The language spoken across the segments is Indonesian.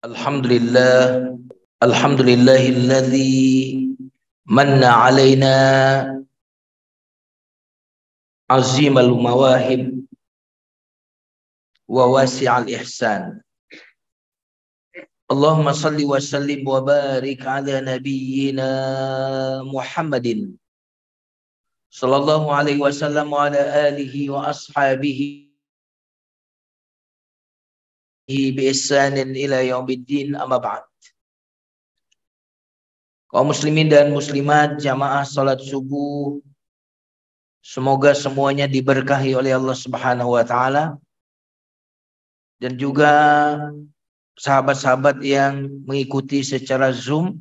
Alhamdulillah, alhamdulillahilladzi manna alaina azimal mawahib wa wasi'al ihsan. Allahumma salli wa sallim wa barik ala nabiyyina Muhammadin sallallahu alaihi wasallam wa ala alihi wa ashabihi bi ihsanin ila yaumiddin, amma ba'd. Kaum muslimin dan muslimat jamaah salat subuh, semoga semuanya diberkahi oleh Allah Subhanahu wa taala, dan juga sahabat-sahabat yang mengikuti secara Zoom.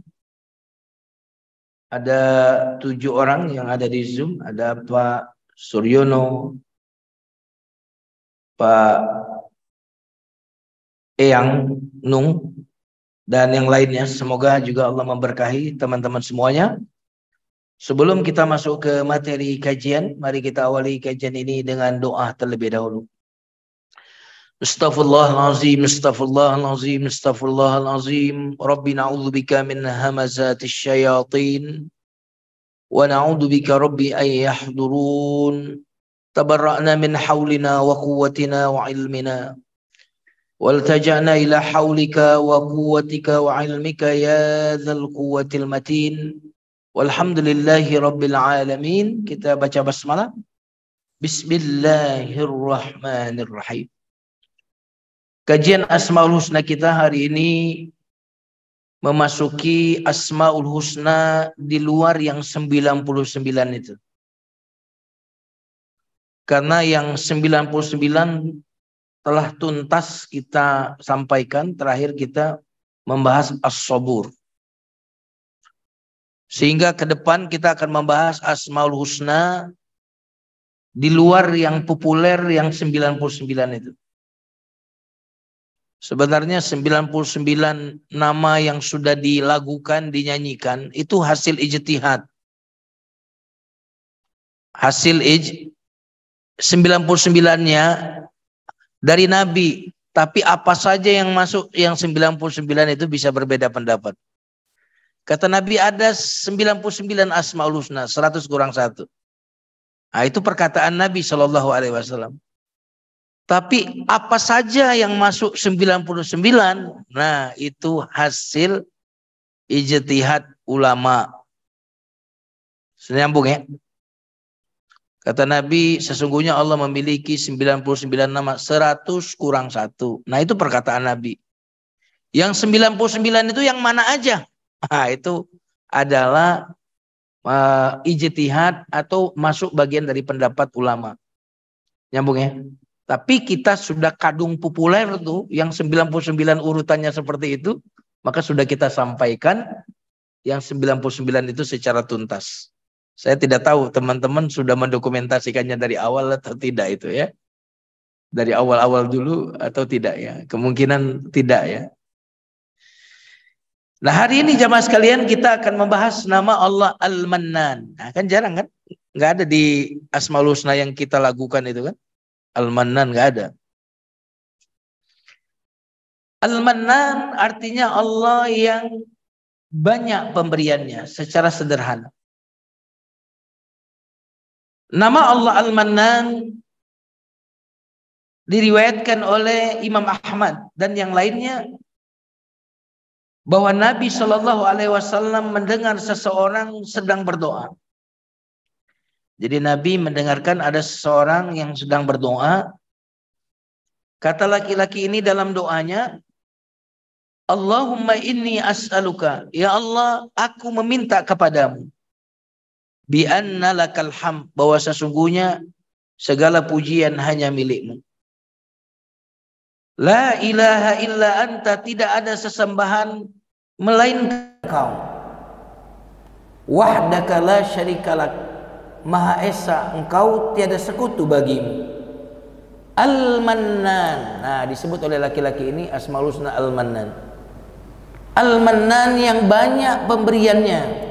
Ada 7 orang yang ada di Zoom, ada Pak Suryono, Pak Eyang Nung, dan yang lainnya. Semoga juga Allah memberkahi teman-teman semuanya. Sebelum kita masuk ke materi kajian, mari kita awali kajian ini dengan doa terlebih dahulu. Astaghfirullahalazim, astaghfirullahalazim, astaghfirullahalazim. Rabbi na'udzubika min hamazatis syayatin wa na'udzubika rabbi ay yahdurun. Tabarra'na min haulina wa quwwatina wa ilmina. والتجأنا إلى حولك وقوتك وعلمك يا ذا القوة المتين والحمد لله رب العالمين. Kita baca basmalah. Bismillahirrahmanirrahim. Kajian Asmaul Husna kita hari ini memasuki Asmaul Husna di luar yang 99 itu. Karena yang 99 telah tuntas kita sampaikan, terakhir kita membahas As-Sabur. Sehingga ke depan kita akan membahas Asmaul Husna di luar yang populer yang 99 itu. Sebenarnya 99 nama yang sudah dilagukan, dinyanyikan, itu hasil ijtihad. Hasil 99-nya dari Nabi, tapi apa saja yang masuk yang 99 itu bisa berbeda pendapat. Kata Nabi ada 99 Asmaul Husna, 100 kurang 1. Nah, itu perkataan Nabi SAW. Tapi apa saja yang masuk 99, nah itu hasil ijtihad ulama. Nyambung ya? Kata Nabi, sesungguhnya Allah memiliki 99 nama, 100 kurang 1. Nah, itu perkataan Nabi. Yang 99 itu yang mana aja? Nah, itu adalah ijtihad atau masuk bagian dari pendapat ulama. Nyambung ya? Tapi kita sudah kadung populer tuh, yang 99 urutannya seperti itu, maka sudah kita sampaikan yang 99 itu secara tuntas. Saya tidak tahu teman-teman sudah mendokumentasikannya dari awal atau tidak itu ya. Dari awal-awal dulu atau tidak ya. Kemungkinan tidak ya. Nah, hari ini jamaah sekalian kita akan membahas nama Allah Al-Mannan. Nah, kan jarang kan? Nggak ada di Asmaul Husna yang kita lakukan itu kan. Al-Mannan nggak ada. Al-Mannan artinya Allah yang banyak pemberiannya secara sederhana. Nama Allah Al-Mannan diriwayatkan oleh Imam Ahmad dan yang lainnya bahwa Nabi SAW mendengar seseorang sedang berdoa. Jadi Nabi mendengarkan ada seseorang yang sedang berdoa. Kata laki-laki ini dalam doanya, Allahumma inni as'aluka, ya Allah, aku meminta kepadamu, bi anna lakal hamd, bahwa sesungguhnya segala pujian hanya milikmu. La ilaha illa anta, tidak ada sesembahan melainkan Engkau. Wahdaka la syarikalak, Maha Esa Engkau, tiada sekutu bagimu. Al-Mannan, nah disebut oleh laki-laki ini Asmaul Husna Al-Mannan. Al-Mannan yang banyak pemberiannya.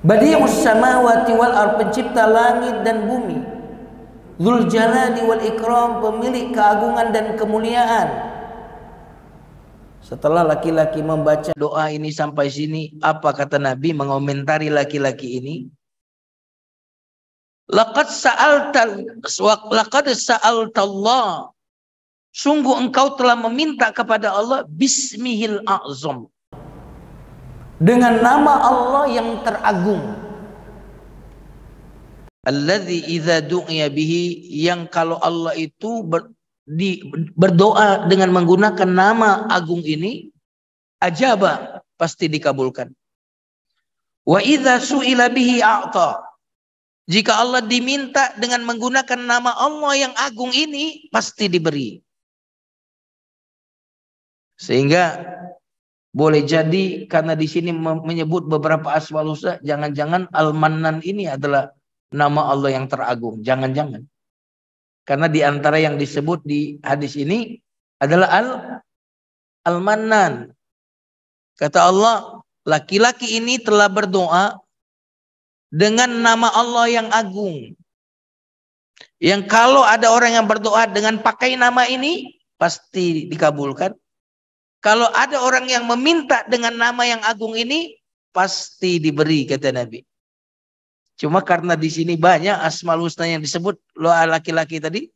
Badi'us samawati wal ardh, pencipta langit dan bumi. Dzul jalali wal ikram, pemilik keagungan dan kemuliaan. Setelah laki-laki membaca doa ini sampai sini, apa kata Nabi mengomentari laki-laki ini? Laqad sa'alta Allah. Sungguh engkau telah meminta kepada Allah bismihil a'zam. Dengan nama Allah yang teragung. Alladzi idza du'iya bihi, yang kalau Allah itu berdoa dengan menggunakan nama agung ini, ajaba, pasti dikabulkan. Wa idza su'ila bihi a'ta. Jika Allah diminta dengan menggunakan nama Allah yang agung ini, pasti diberi. Sehingga boleh jadi karena di sini menyebut beberapa asmaul husna, jangan-jangan Al-Mannan ini adalah nama Allah yang teragung. Jangan-jangan. Karena di antara yang disebut di hadis ini adalah Al-Mannan. Kata Allah, laki-laki ini telah berdoa dengan nama Allah yang agung. Yang kalau ada orang yang berdoa dengan pakai nama ini, pasti dikabulkan. Kalau ada orang yang meminta dengan nama yang agung ini, pasti diberi, kata Nabi. Cuma karena di sini banyak asmaul husna yang disebut laki-laki tadi,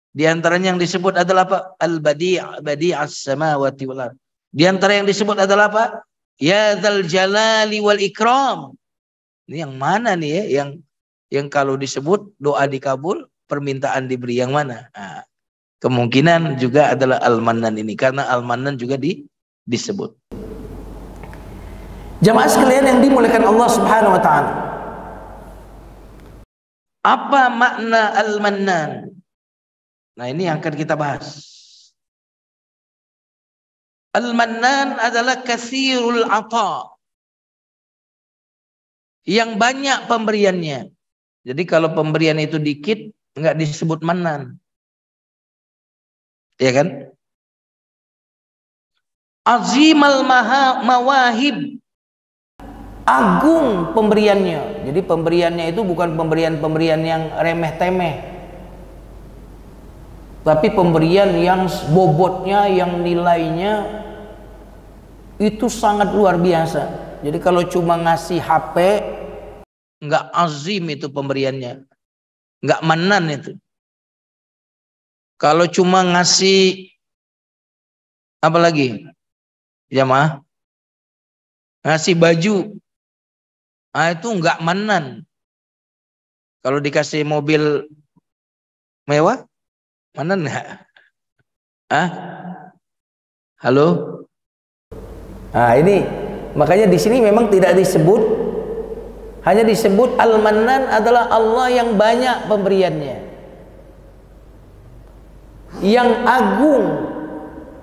di antaranya yang disebut adalah apa? Al-Badi', Badi'as samawati wal ardh. Di antara yang disebut adalah apa? Ya dzal jalali wal ikram. Ini yang mana nih ya? Yang kalau disebut doa dikabul, permintaan diberi, yang mana? Nah, kemungkinan juga adalah Al-Mannan ini, karena Al-Mannan juga disebut. Jamaah sekalian yang dimuliakan Allah Subhanahu wa taala. Apa makna Al-Mannan? Nah, ini yang akan kita bahas. Al-Mannan adalah katsirul ata, yang banyak pemberiannya. Jadi kalau pemberian itu dikit, enggak disebut Mannan. Ya kan? Azimal mawahib, agung pemberiannya. Jadi pemberiannya itu bukan pemberian-pemberian yang remeh-temeh, tapi pemberian yang bobotnya, yang nilainya itu sangat luar biasa. Jadi kalau cuma ngasih HP, enggak azim itu pemberiannya, enggak Mannan itu. Kalau cuma ngasih apa lagi? Jamaah, ngasih baju, nah itu enggak Mannan. Kalau dikasih mobil mewah, Mannan enggak? Halo? Nah ini makanya di sini memang tidak disebut, hanya disebut Al-Mannan adalah Allah yang banyak pemberiannya, yang agung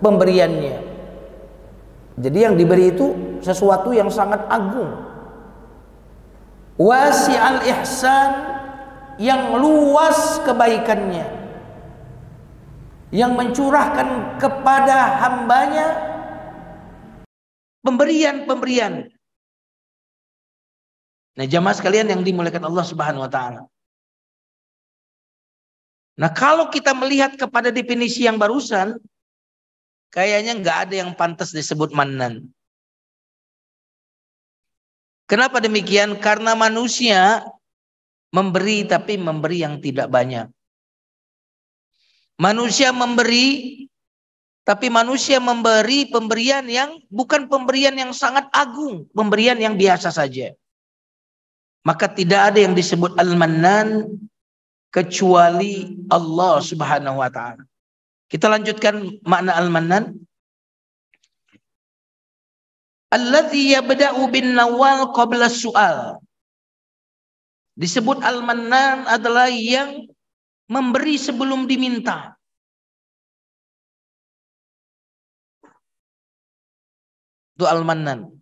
pemberiannya. Jadi yang diberi itu sesuatu yang sangat agung. Wasi'al ihsan, yang luas kebaikannya, yang mencurahkan kepada hambanya pemberian-pemberian. Nah, jamaah sekalian yang dimuliakan Allah Subhanahu wa taala. Nah, kalau kita melihat kepada definisi yang barusan, kayaknya nggak ada yang pantas disebut Mannan. Kenapa demikian? Karena manusia memberi, tapi memberi yang tidak banyak. Manusia memberi, tapi manusia memberi pemberian yang bukan pemberian yang sangat agung, pemberian yang biasa saja. Maka tidak ada yang disebut Al-Mannan kecuali Allah Subhanahu wa taala. Kita lanjutkan makna Al-Mannan. Alladzi yabda'u bin nawal qabla su'al. Disebut Al-Mannan adalah yang memberi sebelum diminta. Itu Al-Mannan.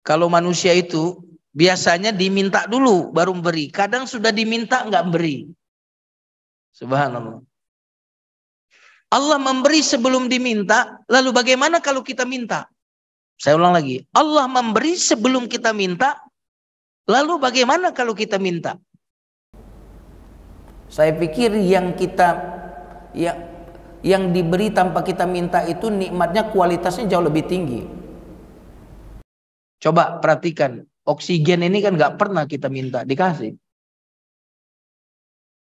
Kalau manusia itu biasanya diminta dulu baru memberi. Kadang sudah diminta enggak beri. Subhanallah. Allah memberi sebelum diminta, lalu bagaimana kalau kita minta? Saya ulang lagi. Allah memberi sebelum kita minta, lalu bagaimana kalau kita minta? Saya pikir yang diberi tanpa kita minta itu nikmatnya kualitasnya jauh lebih tinggi. Coba perhatikan, oksigen ini kan nggak pernah kita minta, dikasih.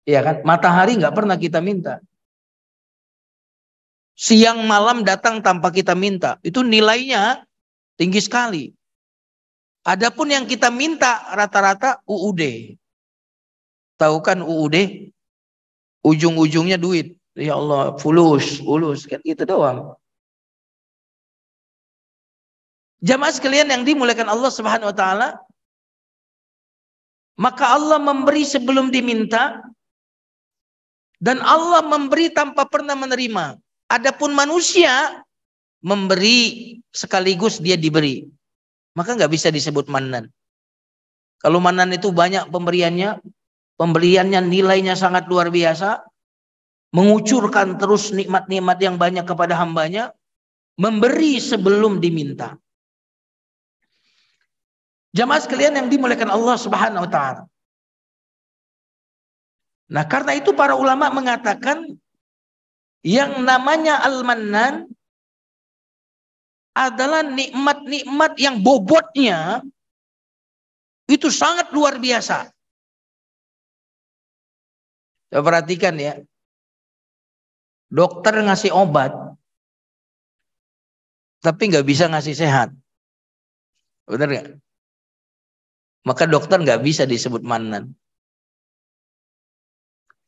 Iya kan? Matahari nggak pernah kita minta. Siang malam datang tanpa kita minta, itu nilainya tinggi sekali. Adapun yang kita minta rata-rata UUD. Tahu kan UUD? Ujung-ujungnya duit. Ya Allah, fulus kan gitu doang. Jamaah sekalian yang dimuliakan Allah Subhanahu wa taala, maka Allah memberi sebelum diminta dan Allah memberi tanpa pernah menerima. Adapun manusia memberi sekaligus dia diberi. Maka nggak bisa disebut manan. Kalau manan itu banyak pemberiannya nilainya sangat luar biasa, mengucurkan terus nikmat-nikmat yang banyak kepada hambanya, memberi sebelum diminta. Jamaah sekalian yang dimuliakan Allah Subhanahu wa taala. Nah, karena itu para ulama mengatakan yang namanya al-mannan adalah nikmat-nikmat yang bobotnya itu sangat luar biasa. Coba perhatikan ya. Dokter ngasih obat tapi nggak bisa ngasih sehat. Benar nggak? Maka dokter nggak bisa disebut manan.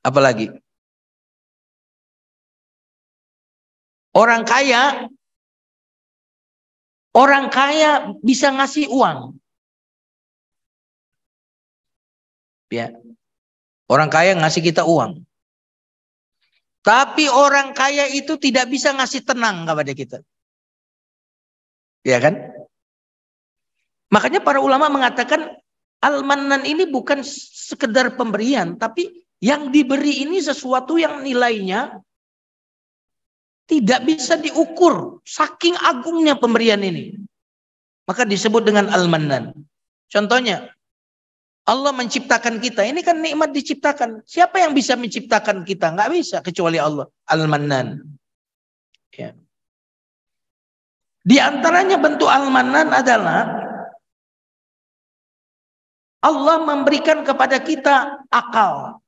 Apalagi orang kaya bisa ngasih uang. Ya. Orang kaya ngasih kita uang. Tapi orang kaya itu tidak bisa ngasih tenang kepada kita. Ya kan? Makanya para ulama mengatakan al-mannan ini bukan sekedar pemberian, tapi yang diberi ini sesuatu yang nilainya tidak bisa diukur, saking agungnya pemberian ini. Maka disebut dengan al-mannan. Contohnya, Allah menciptakan kita, ini kan nikmat diciptakan. Siapa yang bisa menciptakan kita? Nggak bisa kecuali Allah. Al-mannan. Ya. Di antaranya bentuk al-mannan adalah Allah memberikan kepada kita akal.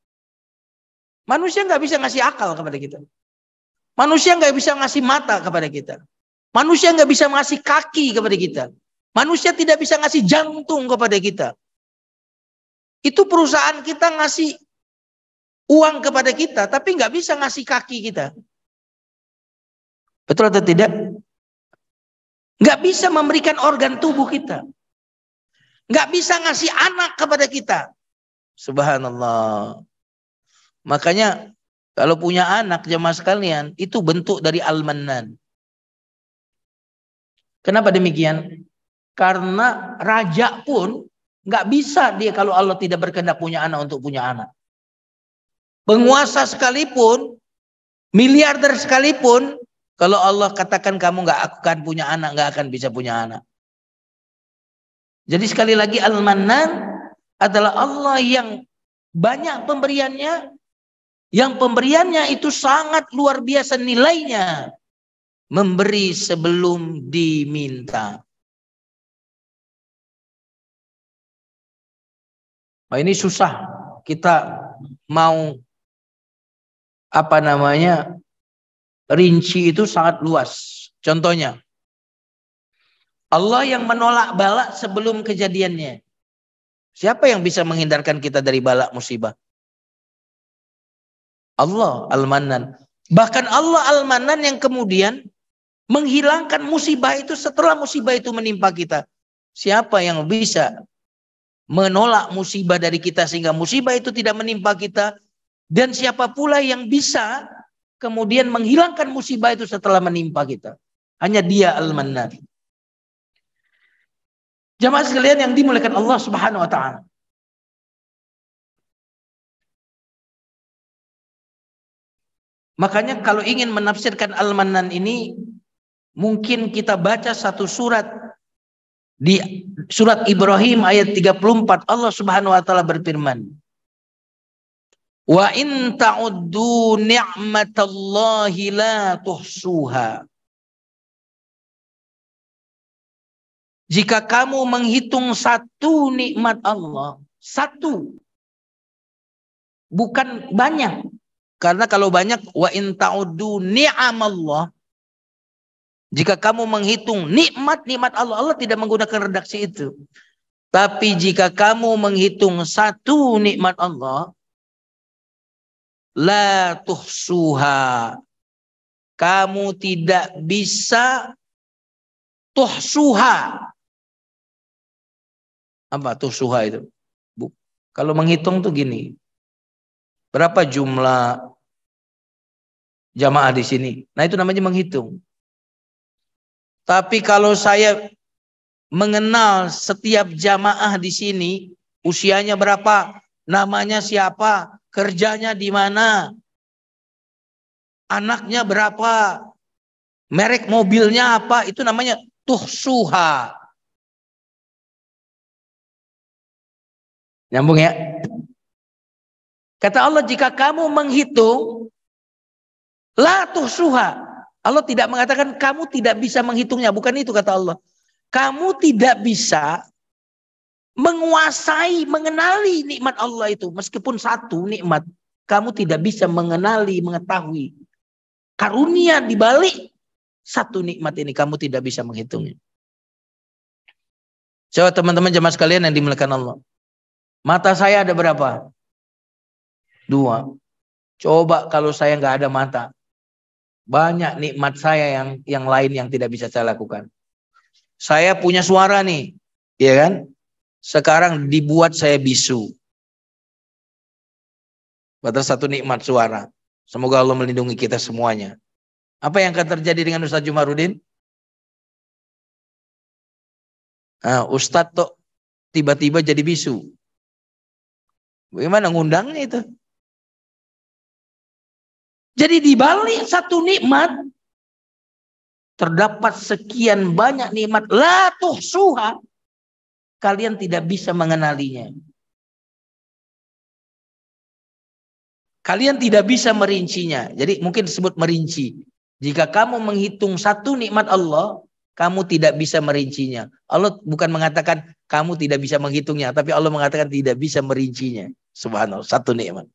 Manusia nggak bisa ngasih akal kepada kita. Manusia nggak bisa ngasih mata kepada kita. Manusia nggak bisa ngasih kaki kepada kita. Manusia tidak bisa ngasih jantung kepada kita. Itu perusahaan kita ngasih uang kepada kita, tapi nggak bisa ngasih kaki kita. Betul atau tidak? Nggak bisa memberikan organ tubuh kita. Nggak bisa ngasih anak kepada kita. Subhanallah. Makanya kalau punya anak jemaah sekalian, itu bentuk dari al-mannan. Kenapa demikian? Karena raja pun nggak bisa dia kalau Allah tidak berkehendak punya anak untuk punya anak. Penguasa sekalipun, miliarder sekalipun, kalau Allah katakan kamu nggak akan punya anak, nggak akan bisa punya anak. Jadi sekali lagi al-mannan adalah Allah yang banyak pemberiannya, yang pemberiannya itu sangat luar biasa nilainya, memberi sebelum diminta. Oh, ini susah kita mau rinci itu sangat luas. Contohnya, Allah yang menolak bala sebelum kejadiannya. Siapa yang bisa menghindarkan kita dari bala musibah? Allah al-mannan. Bahkan Allah al-mannan yang kemudian menghilangkan musibah itu setelah musibah itu menimpa kita. Siapa yang bisa menolak musibah dari kita sehingga musibah itu tidak menimpa kita? Dan siapa pula yang bisa kemudian menghilangkan musibah itu setelah menimpa kita? Hanya Dia al-mannan. Jamaah sekalian yang dimuliakan Allah Subhanahu wa taala. Makanya kalau ingin menafsirkan al-mannan ini, mungkin kita baca satu surat. Di surat Ibrahim ayat 34 Allah Subhanahu wa taala berfirman, Wa in ta'uddu ni'matallahi la tuhsuha. Jika kamu menghitung satu nikmat Allah, satu, bukan banyak. Karena kalau banyak, wa in ta'uddu ni'amallah, jika kamu menghitung nikmat-nikmat Allah, Allah tidak menggunakan redaksi itu. Tapi jika kamu menghitung satu nikmat Allah, la tuhsuha, kamu tidak bisa tuhsuha. Apa tuhsuha itu? Kalau menghitung tuh gini, berapa jumlah jamaah di sini? Nah itu namanya menghitung. Tapi kalau saya mengenal setiap jamaah di sini, usianya berapa, namanya siapa, kerjanya di mana, anaknya berapa, merek mobilnya apa, itu namanya tuhsuha. Nyambung ya? Kata Allah, jika kamu menghitung, la tuhsuha. Allah tidak mengatakan kamu tidak bisa menghitungnya. Bukan itu kata Allah. Kamu tidak bisa menguasai, mengenali nikmat Allah itu. Meskipun satu nikmat, kamu tidak bisa mengenali, mengetahui. Karunia di balik satu nikmat ini, kamu tidak bisa menghitungnya. Coba teman-teman jemaah sekalian yang dimuliakan Allah. Mata saya ada berapa? 2. Coba kalau saya nggak ada mata, banyak nikmat saya yang lain yang tidak bisa saya lakukan. Saya punya suara nih, ya kan? Sekarang dibuat saya bisu. Batas satu nikmat suara. Semoga Allah melindungi kita semuanya. Apa yang akan terjadi dengan Ustaz Jumarudin? Nah, Ustadz tuh tiba-tiba jadi bisu. Bagaimana ngundangnya itu? Jadi di balik satu nikmat terdapat sekian banyak nikmat, la tuhsuha, kalian tidak bisa mengenalinya. Kalian tidak bisa merincinya. Jadi mungkin disebut merinci. Jika kamu menghitung satu nikmat Allah, kamu tidak bisa merincinya. Allah bukan mengatakan kamu tidak bisa menghitungnya, tapi Allah mengatakan tidak bisa merincinya. Subhanallah, satu nikmat.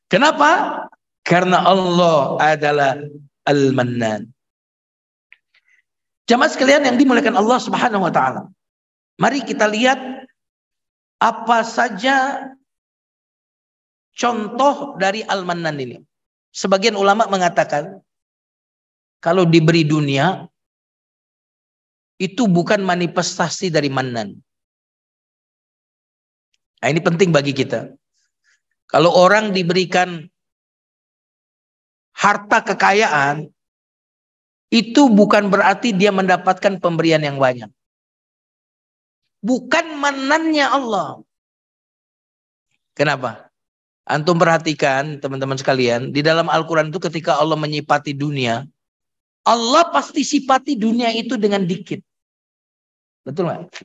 Kenapa? Karena Allah adalah Al-Mannan. Jamaah sekalian yang dimuliakan Allah Subhanahu wa taala. Mari kita lihat apa saja contoh dari Al-Mannan ini. Sebagian ulama mengatakan kalau diberi dunia itu bukan manifestasi dari Mannan. Nah, ini penting bagi kita. Kalau orang diberikan harta kekayaan, itu bukan berarti dia mendapatkan pemberian yang banyak. Bukan manannya Allah. Kenapa? Antum perhatikan teman-teman sekalian, di dalam Al-Quran itu ketika Allah menyifati dunia, Allah pasti sifati dunia itu dengan dikit. Betul nggak?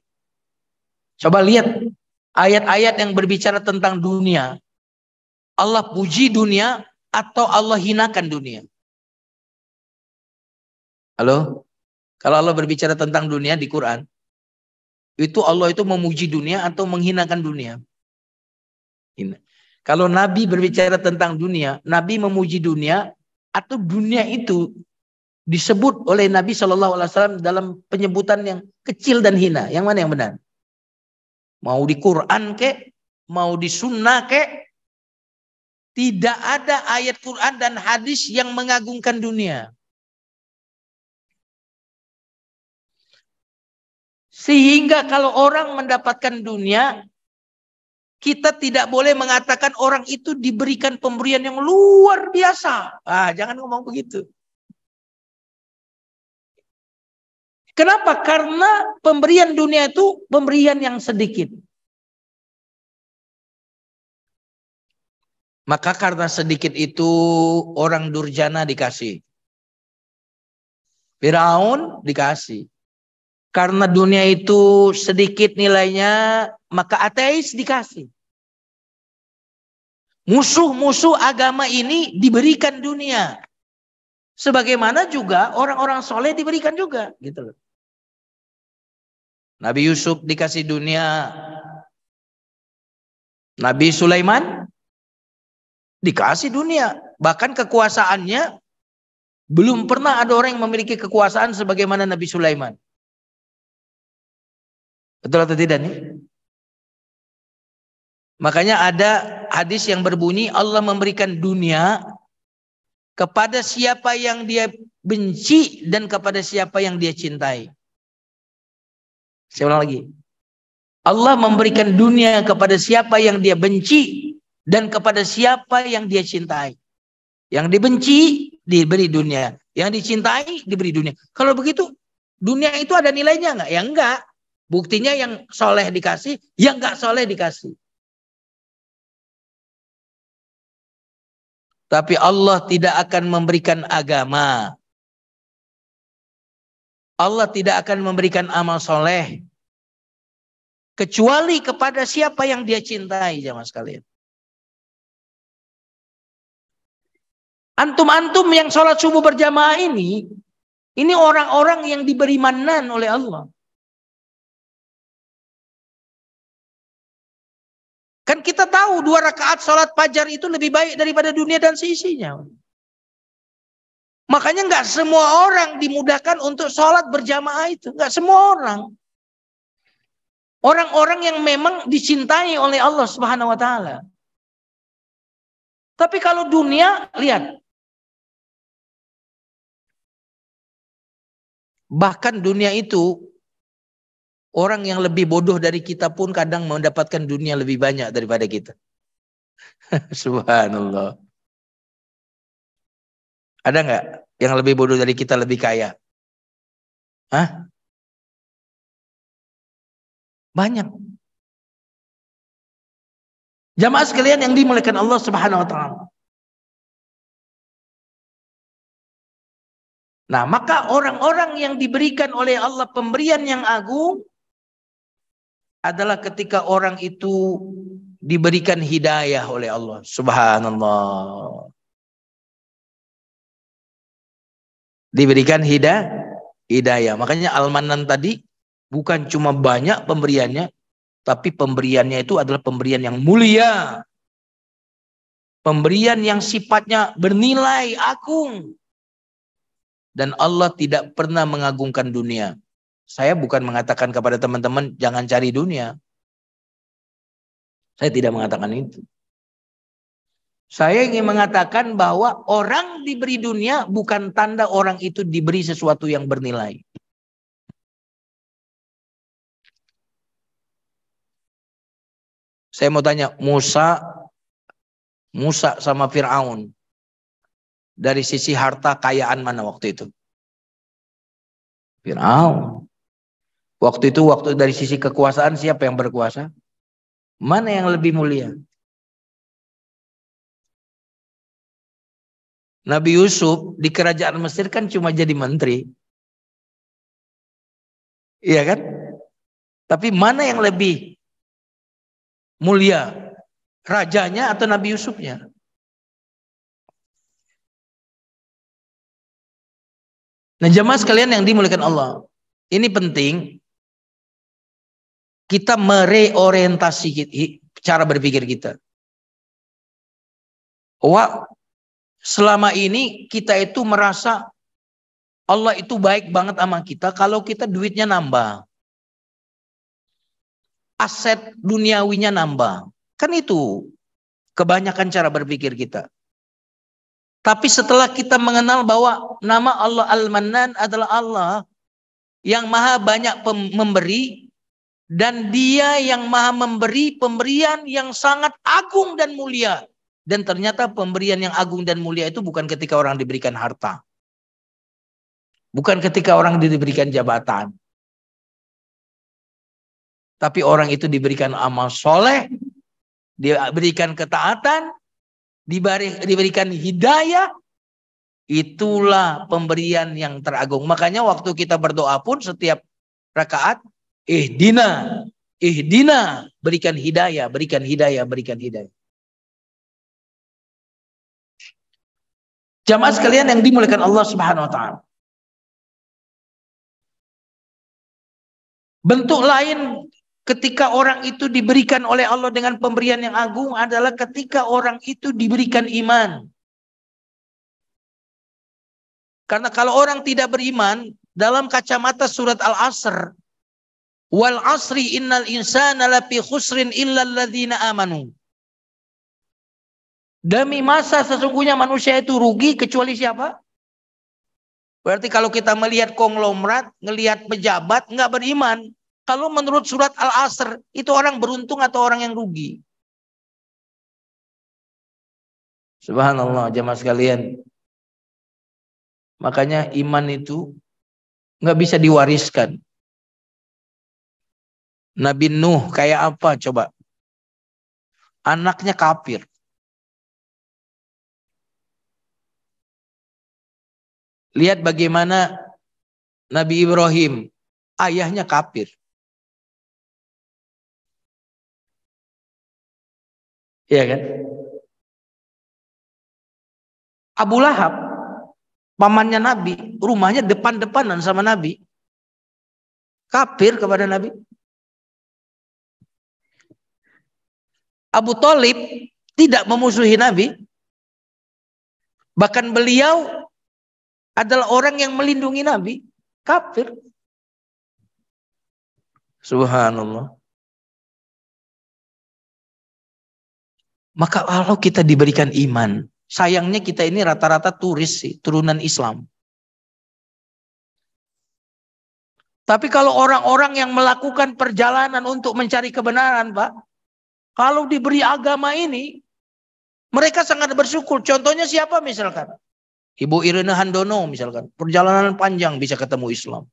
Coba lihat ayat-ayat yang berbicara tentang dunia. Allah puji dunia atau Allah hinakan dunia? Halo? Kalau Allah berbicara tentang dunia di Quran, itu Allah itu memuji dunia atau menghinakan dunia? Kalau Nabi berbicara tentang dunia, Nabi memuji dunia atau dunia itu disebut oleh Nabi SAW dalam penyebutan yang kecil dan hina? Yang mana yang benar? Mau di Quran kek, mau di sunnah kek, tidak ada ayat Quran dan hadis yang mengagungkan dunia. Sehingga kalau orang mendapatkan dunia, kita tidak boleh mengatakan orang itu diberikan pemberian yang luar biasa. Jangan ngomong begitu. Kenapa? Karena pemberian dunia itu pemberian yang sedikit. Maka karena sedikit itu orang durjana dikasih. Firaun dikasih. Karena dunia itu sedikit nilainya, maka ateis dikasih. Musuh-musuh agama ini diberikan dunia. Sebagaimana juga orang-orang soleh diberikan juga. Gitu loh. Nabi Yusuf dikasih dunia. Nabi Sulaiman dikasih dunia. Bahkan kekuasaannya belum pernah ada orang yang memiliki kekuasaan sebagaimana Nabi Sulaiman. Betul atau tidak nih? Makanya ada hadis yang berbunyi Allah memberikan dunia kepada siapa yang dia benci dan kepada siapa yang dia cintai. Saya ulang lagi. Allah memberikan dunia kepada siapa yang dia benci dan kepada siapa yang dia cintai. Yang dibenci diberi dunia, yang dicintai diberi dunia. Kalau begitu dunia itu ada nilainya enggak? Ya enggak. Buktinya yang soleh dikasih, yang enggak soleh dikasih. Tapi Allah tidak akan memberikan agama. Allah tidak akan memberikan amal soleh. Kecuali kepada siapa yang dia cintai, jamaah sekalian. Antum-antum yang sholat subuh berjamaah ini orang-orang yang diberi manan oleh Allah. Kan kita tahu 2 rakaat sholat fajar itu lebih baik daripada dunia dan seisinya. Makanya nggak semua orang dimudahkan untuk sholat berjamaah itu. Nggak semua orang. Orang-orang yang memang dicintai oleh Allah Subhanahu wa Ta'ala. Tapi kalau dunia, lihat. Bahkan dunia itu, orang yang lebih bodoh dari kita pun kadang mendapatkan dunia lebih banyak daripada kita. Subhanallah. Ada nggak yang lebih bodoh dari kita lebih kaya? Hah? Banyak. Jamaah sekalian yang dimuliakan Allah Subhanahu wa Ta'ala. Nah, maka orang-orang yang diberikan oleh Allah pemberian yang agung adalah ketika orang itu diberikan hidayah oleh Allah. Subhanallah. Diberikan hidayah. Makanya Al-Manan tadi bukan cuma banyak pemberiannya, tapi pemberiannya itu adalah pemberian yang mulia. Pemberian yang sifatnya bernilai agung. Dan Allah tidak pernah mengagungkan dunia. Saya bukan mengatakan kepada teman-teman jangan cari dunia. Saya tidak mengatakan itu. Saya ingin mengatakan bahwa orang diberi dunia bukan tanda orang itu diberi sesuatu yang bernilai. Saya mau tanya, Musa sama Fir'aun. Dari sisi harta kekayaan mana waktu itu? Fir'aun. Waktu itu dari sisi kekuasaan siapa yang berkuasa? Mana yang lebih mulia? Nabi Yusuf di kerajaan Mesir kan cuma jadi menteri. Iya kan? Tapi mana yang lebih mulia? Rajanya atau Nabi Yusufnya? Nah, jemaah sekalian yang dimuliakan Allah, ini penting kita mereorientasi cara berpikir kita. Wah, selama ini kita itu merasa Allah itu baik banget sama kita kalau kita duitnya nambah. Aset duniawinya nambah. Kan itu kebanyakan cara berpikir kita. Tapi setelah kita mengenal bahwa nama Allah Al-Mannan adalah Allah yang maha banyak memberi, dan Dia yang maha memberi pemberian yang sangat agung dan mulia. Dan ternyata pemberian yang agung dan mulia itu bukan ketika orang diberikan harta. Bukan ketika orang diberikan jabatan. Tapi orang itu diberikan amal soleh, diberikan ketaatan, diberikan hidayah. Itulah pemberian yang teragung. Makanya waktu kita berdoa pun setiap rakaat, ihdina, berikan hidayah, berikan hidayah, berikan hidayah. Jamaah sekalian yang dimuliakan Allah Subhanahu wa taala. Bentuk lain ketika orang itu diberikan oleh Allah dengan pemberian yang agung adalah ketika orang itu diberikan iman. Karena kalau orang tidak beriman, dalam kacamata surat Al-Asr, wal asri innal insana lafi khusrin illa alladzina amanu. Demi masa sesungguhnya manusia itu rugi kecuali siapa? Berarti kalau kita melihat konglomerat, melihat pejabat, nggak beriman. Kalau menurut surat Al-Asr, itu orang beruntung atau orang yang rugi? Subhanallah, jamaah sekalian. Makanya iman itu nggak bisa diwariskan. Nabi Nuh kayak apa coba? Anaknya kafir. Lihat bagaimana Nabi Ibrahim, ayahnya kafir. Iya kan? Abu Lahab, pamannya Nabi, rumahnya depan-depanan sama Nabi. Kafir kepada Nabi. Abu Thalib tidak memusuhi Nabi. Bahkan beliau adalah orang yang melindungi Nabi. Kafir. Subhanallah. Maka kalau kita diberikan iman, sayangnya kita ini rata-rata turis sih, turunan Islam. Tapi kalau orang-orang yang melakukan perjalanan untuk mencari kebenaran, Pak, kalau diberi agama ini, mereka sangat bersyukur. Contohnya siapa misalkan? Ibu Irina Handono misalkan. Perjalanan panjang bisa ketemu Islam.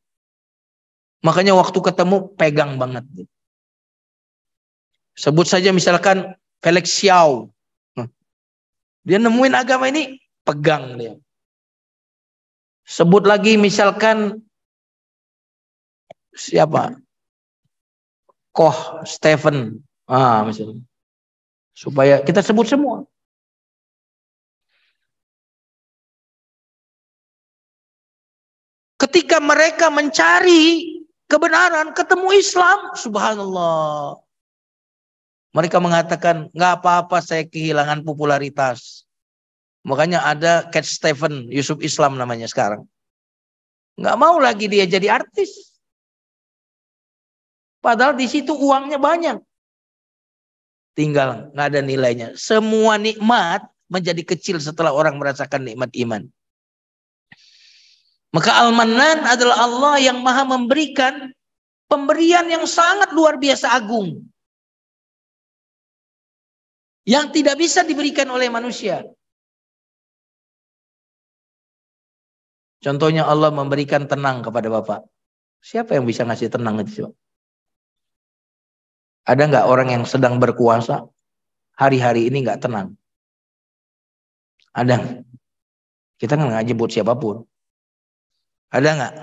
Makanya waktu ketemu pegang banget. Sebut saja misalkan Felix Xiao. Dia nemuin agama ini, pegang dia. Sebut lagi misalkan siapa? Koh Stephen. Misalnya. Supaya kita sebut semua. Ketika mereka mencari kebenaran, ketemu Islam, subhanallah. Mereka mengatakan, nggak apa-apa saya kehilangan popularitas. Makanya ada Cat Stephen, Yusuf Islam namanya sekarang. Nggak mau lagi dia jadi artis. Padahal di situ uangnya banyak. Tinggal nggak ada nilainya. Semua nikmat menjadi kecil setelah orang merasakan nikmat iman. Maka Al-Mannan adalah Allah yang maha memberikan pemberian yang sangat luar biasa agung. Yang tidak bisa diberikan oleh manusia. Contohnya Allah memberikan tenang kepada Bapak. Siapa yang bisa ngasih tenang itu? Ada nggak orang yang sedang berkuasa hari-hari ini nggak tenang? Ada. Kita nggak nyebut siapapun. Ada nggak?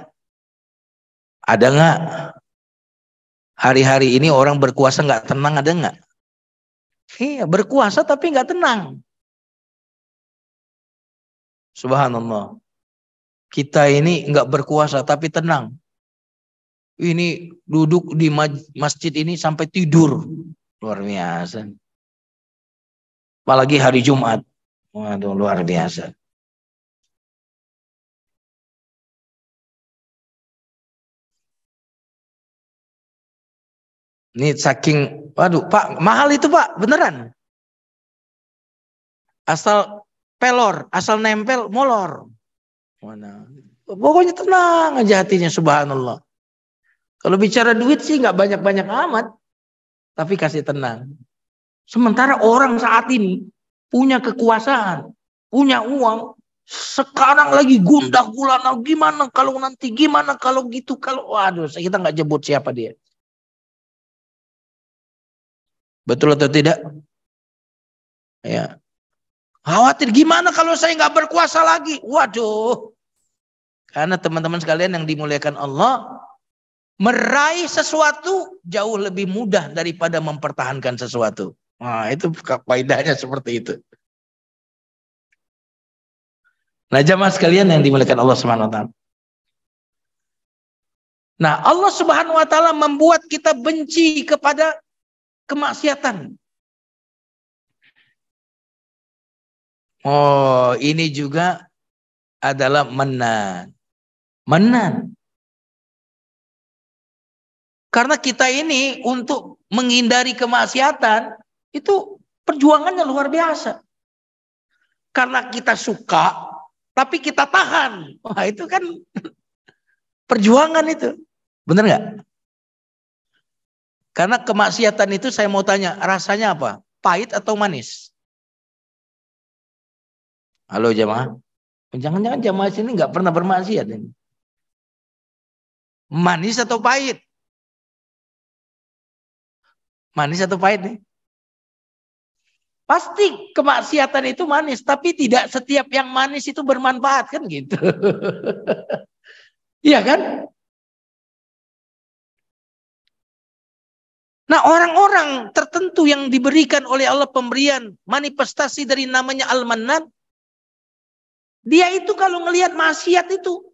Ada nggak? Hari-hari ini orang berkuasa nggak tenang, ada nggak? Iya, berkuasa tapi nggak tenang. Subhanallah. Kita ini nggak berkuasa tapi tenang. Ini duduk di masjid ini sampai tidur. Luar biasa. Apalagi hari Jumat. Waduh, luar biasa. Ini saking, waduh Pak, mahal itu Pak, beneran. Asal pelor, asal nempel, molor. Mana? Pokoknya tenang aja hatinya, subhanallah. Kalau bicara duit sih nggak banyak-banyak amat, tapi kasih tenang. Sementara orang saat ini punya kekuasaan, punya uang, sekarang lagi gundah gulana, gimana kalau nanti, gimana kalau gitu, kalau waduh, kita nggak jebut siapa dia. Betul atau tidak? Ya. Khawatir gimana kalau saya nggak berkuasa lagi? Waduh. Karena teman-teman sekalian yang dimuliakan Allah, meraih sesuatu jauh lebih mudah daripada mempertahankan sesuatu. Nah, itu faedahnya seperti itu. Nah, jamaah sekalian yang dimuliakan Allah Subhanahu wa taala. Nah, Allah Subhanahu wa taala membuat kita benci kepada kemaksiatan. Oh, ini juga adalah menan. Menan. Karena kita ini untuk menghindari kemaksiatan itu perjuangannya luar biasa. Karena kita suka, tapi kita tahan. Wah, itu kan perjuangan itu. Bener nggak? Karena kemaksiatan itu saya mau tanya, rasanya apa? Pahit atau manis? Halo jamaah. Jangan-jangan jamaah sini nggak pernah bermaksiat ini. Manis atau pahit? Manis atau pahit nih? Pasti kemaksiatan itu manis, tapi tidak setiap yang manis itu bermanfaat kan gitu. Iya kan? Nah, orang-orang tertentu yang diberikan oleh Allah pemberian manifestasi dari namanya Al-Mannan, dia itu kalau ngelihat maksiat itu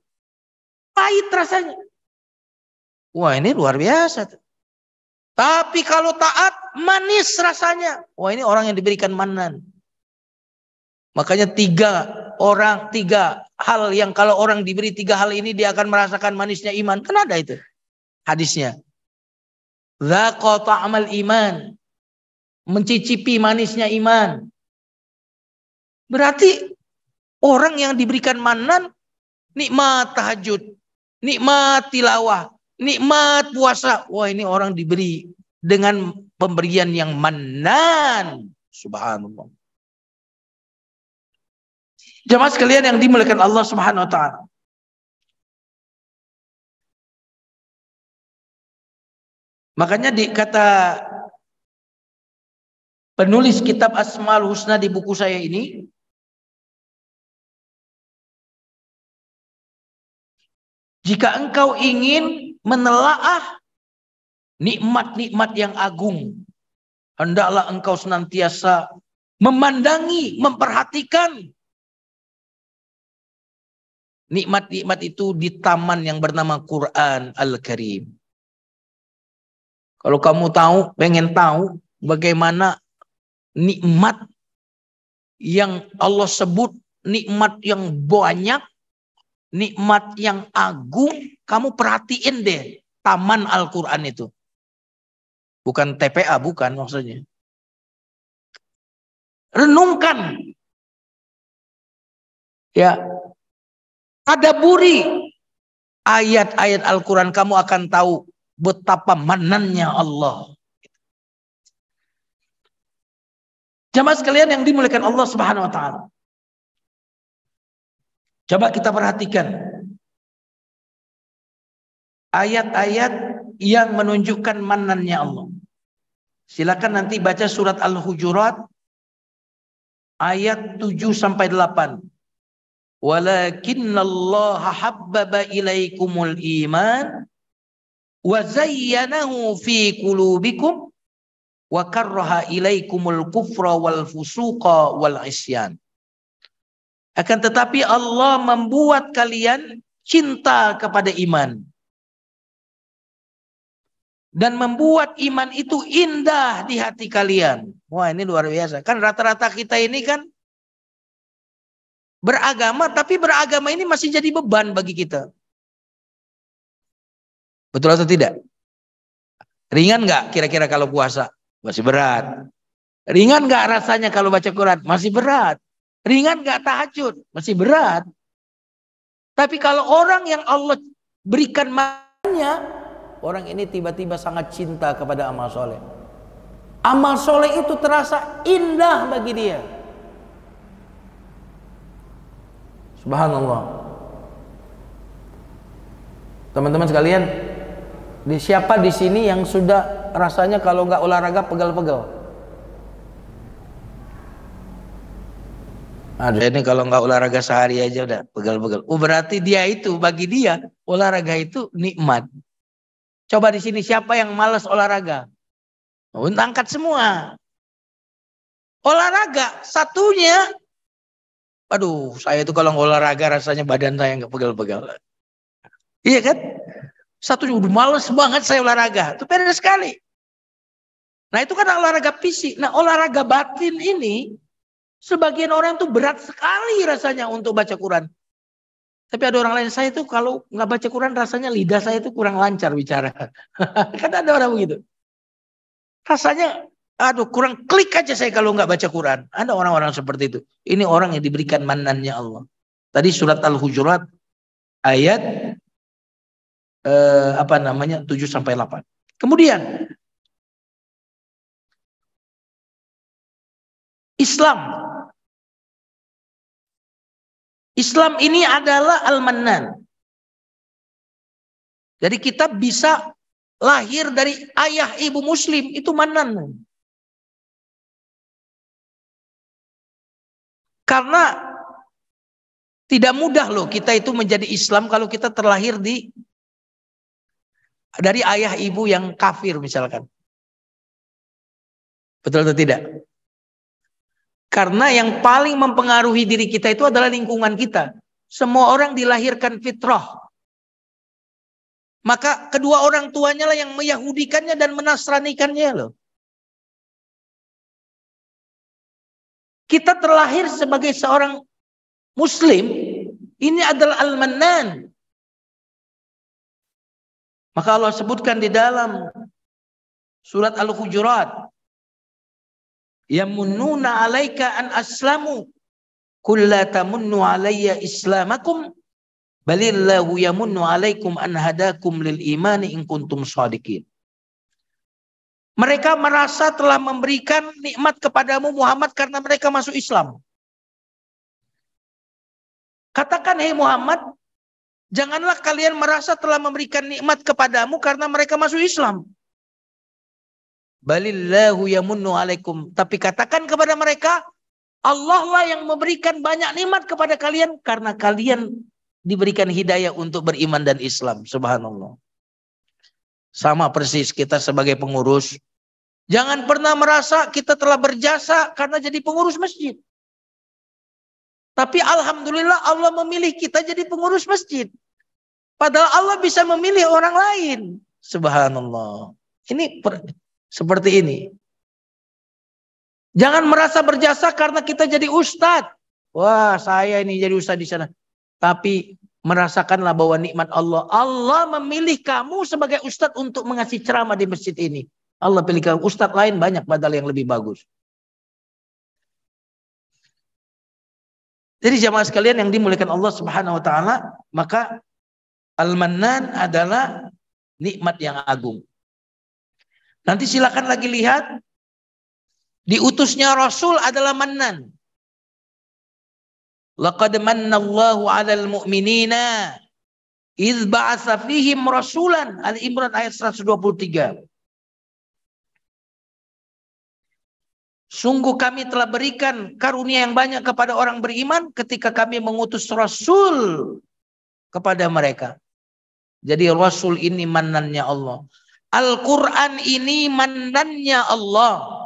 pahit rasanya. Wah, ini luar biasa. Tapi kalau taat manis rasanya. Wah, ini orang yang diberikan mannan. Makanya tiga hal yang kalau orang diberi tiga hal ini dia akan merasakan manisnya iman. Kan ada itu hadisnya. Dzaqa ta'mal iman. Mencicipi manisnya iman. Berarti orang yang diberikan mannan nikmat tahajud, nikmat tilawah, nikmat puasa. Wah, ini orang diberi dengan pemberian yang mannan. Subhanallah. Jamaah sekalian yang dimuliakan Allah Subhanahu wa taala. Makanya kata penulis kitab Asmaul Husna di buku saya ini, jika engkau ingin menelaah nikmat-nikmat yang agung, hendaklah engkau senantiasa memandangi, memperhatikan nikmat-nikmat itu di taman yang bernama Quran Al-Karim. Kalau kamu pengen tahu bagaimana nikmat yang Allah sebut, nikmat yang banyak, nikmat yang agung, kamu perhatiin deh taman Al-Quran itu. Bukan TPA, bukan maksudnya. Renungkan. Ya. Tadaburi ayat-ayat Al-Quran, kamu akan tahu betapa manannya Allah. Jamaah sekalian yang dimuliakan Allah Subhanahu wa taala. Coba kita perhatikan ayat-ayat yang menunjukkan manannya Allah. Silakan nanti baca surat Al-Hujurat ayat 7 sampai 8. Walakinnallaha habbaba ilaikumul iman wa zayyanahu fi qulubikum wa karraha ilaikumul kufra wal fusuqa wal isyan. Akan tetapi Allah membuat kalian cinta kepada iman dan membuat iman itu indah di hati kalian. Wah, ini luar biasa. Kan rata-rata kita ini kan beragama, tapi beragama ini masih jadi beban bagi kita. Betul atau tidak? Ringan nggak kira-kira kalau puasa? Masih berat. Ringan nggak rasanya kalau baca Quran? Masih berat. Ringan nggak tahajud? Masih berat. Tapi kalau orang yang Allah berikan makanya, orang ini tiba-tiba sangat cinta kepada amal soleh. Amal soleh itu terasa indah bagi dia. Subhanallah. Teman-teman sekalian, siapa di sini yang sudah rasanya kalau nggak olahraga pegal-pegal? Ada ini kalau nggak olahraga sehari aja udah pegal-pegal. Berarti dia itu, bagi dia olahraga itu nikmat. Coba di sini siapa yang malas olahraga? Angkat semua. Olahraga satunya Aduh, saya itu kalau olahraga rasanya badan saya nggak pegal-pegal. Iya kan? Satu udah males banget saya olahraga. Itu beda sekali. Nah itu kan olahraga fisik. Nah olahraga batin ini, sebagian orang tuh berat sekali rasanya untuk baca Quran. Tapi ada orang lain, saya tuh kalau nggak baca Quran rasanya lidah saya tuh kurang lancar bicara. Kan ada orang begitu. Rasanya, aduh kurang klik aja saya kalau nggak baca Quran. Ada orang-orang seperti itu. Ini orang yang diberikan manannya Allah. Tadi surat Al-Hujurat ayat 7-8. Kemudian Islam. Islam ini adalah Al-Mannan. Jadi kita bisa lahir dari ayah ibu muslim, itu Mannan. Karena tidak mudah loh kita itu menjadi Islam kalau kita terlahir dari ayah ibu yang kafir misalkan. Betul atau tidak? Karena yang paling mempengaruhi diri kita itu adalah lingkungan kita. Semua orang dilahirkan fitrah. Maka kedua orang tuanya lah yang meyahudikannya dan menasranikannya loh. Kita terlahir sebagai seorang muslim, ini adalah Al-Mannan. Maka Allah sebutkan di dalam surat Al-Hujurat, yamunnuna 'alaika an aslamu qul la tamunnu 'alayya islamakum balillahu yamunnu 'alaikum an hadakum lil imani in kuntum shadiqin. Mereka merasa telah memberikan nikmat kepadamu Muhammad karena mereka masuk Islam. Katakan, hei Muhammad, janganlah kalian merasa telah memberikan nikmat kepadamu karena mereka masuk Islam. Balillahu yamunnu 'alaikum. Tapi katakan kepada mereka, Allah lah yang memberikan banyak nikmat kepada kalian karena kalian diberikan hidayah untuk beriman dan Islam. Subhanallah. Sama persis kita sebagai pengurus. Jangan pernah merasa kita telah berjasa karena jadi pengurus masjid. Tapi alhamdulillah Allah memilih kita jadi pengurus masjid. Padahal Allah bisa memilih orang lain. Subhanallah. Ini seperti ini. Jangan merasa berjasa karena kita jadi ustadz. Wah, saya ini jadi ustadz di sana. Tapi merasakanlah bahwa nikmat Allah. Allah memilih kamu sebagai ustadz untuk mengasih ceramah di masjid ini. Allah pilih kamu. Ustadz lain banyak padahal yang lebih bagus. Jadi jamaah sekalian yang dimuliakan Allah Subhanahu wa taala, maka Al-Mannan adalah nikmat yang agung. Nanti silakan lagi lihat, diutusnya Rasul adalah Mannan. Laqad mannallahu 'alal mu'minina idz ba'atsa fihim rasulan. Al-Imran ayat 123. Sungguh kami telah berikan karunia yang banyak kepada orang beriman ketika kami mengutus Rasul kepada mereka. Jadi Rasul ini mannannya Allah. Al-Quran ini mannannya Allah.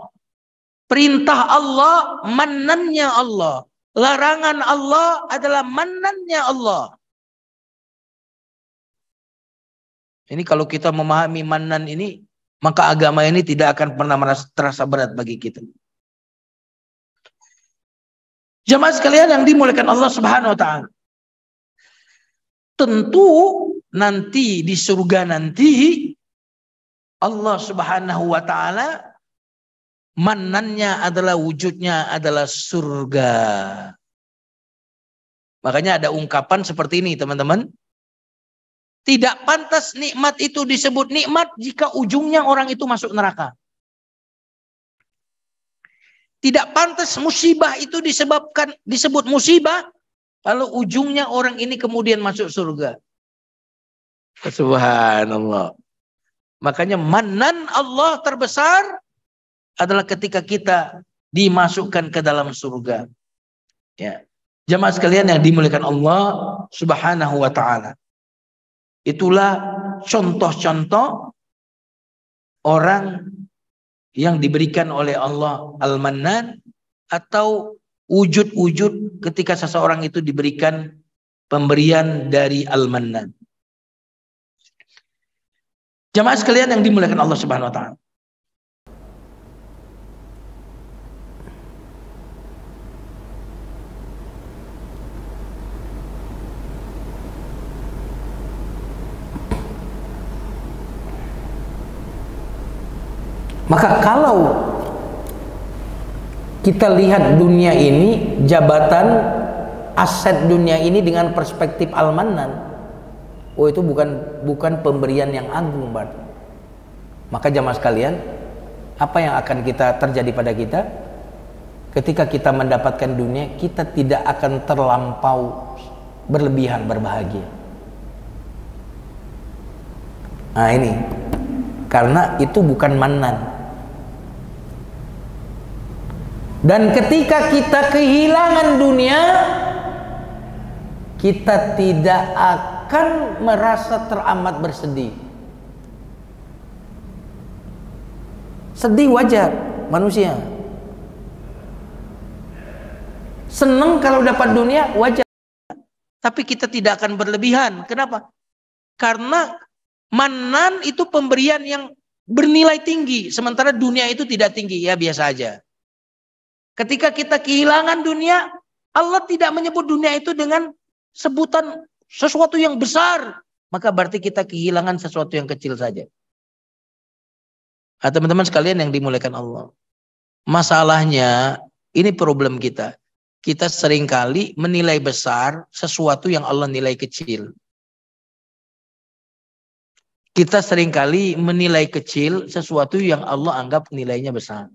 Perintah Allah mannannya Allah. Larangan Allah adalah mannannya Allah. Ini kalau kita memahami mannan ini, maka agama ini tidak akan pernah terasa berat bagi kita. Jemaah sekalian yang dimuliakan Allah Subhanahu wa taala. Tentu nanti di surga nanti Allah Subhanahu wa taala mannannya adalah wujudnya adalah surga. Makanya ada ungkapan seperti ini, teman-teman. Tidak pantas nikmat itu disebut nikmat jika ujungnya orang itu masuk neraka. Tidak pantas musibah itu disebut musibah kalau ujungnya orang ini kemudian masuk surga. Subhanallah. Makanya mannan Allah terbesar adalah ketika kita dimasukkan ke dalam surga. Ya. Jemaah sekalian yang dimuliakan Allah Subhanahu wa taala. Itulah contoh-contoh orang yang diberikan oleh Allah Al-Mannan atau wujud-wujud ketika seseorang itu diberikan pemberian dari Al-Mannan. Jamaah sekalian yang dimuliakan Allah Subhanahu wa taala. Maka kalau kita lihat dunia ini, jabatan, aset dunia ini dengan perspektif Al-Mannan, oh itu bukan pemberian yang agung, Pak. Maka jamaah sekalian, apa yang akan terjadi pada kita ketika kita mendapatkan dunia? Kita tidak akan terlampau berlebihan berbahagia. Nah ini, karena itu bukan mannan. Dan ketika kita kehilangan dunia, kita tidak akan merasa teramat bersedih. Sedih wajar manusia. Senang kalau dapat dunia wajar. Tapi kita tidak akan berlebihan. Kenapa? Karena mannan itu pemberian yang bernilai tinggi. Sementara dunia itu tidak tinggi. Ya biasa aja. Ketika kita kehilangan dunia, Allah tidak menyebut dunia itu dengan sebutan sesuatu yang besar. Maka berarti kita kehilangan sesuatu yang kecil saja. Nah, teman-teman sekalian yang dimuliakan Allah. Masalahnya, ini problem kita. Kita seringkali menilai besar sesuatu yang Allah nilai kecil. Kita seringkali menilai kecil sesuatu yang Allah anggap nilainya besar.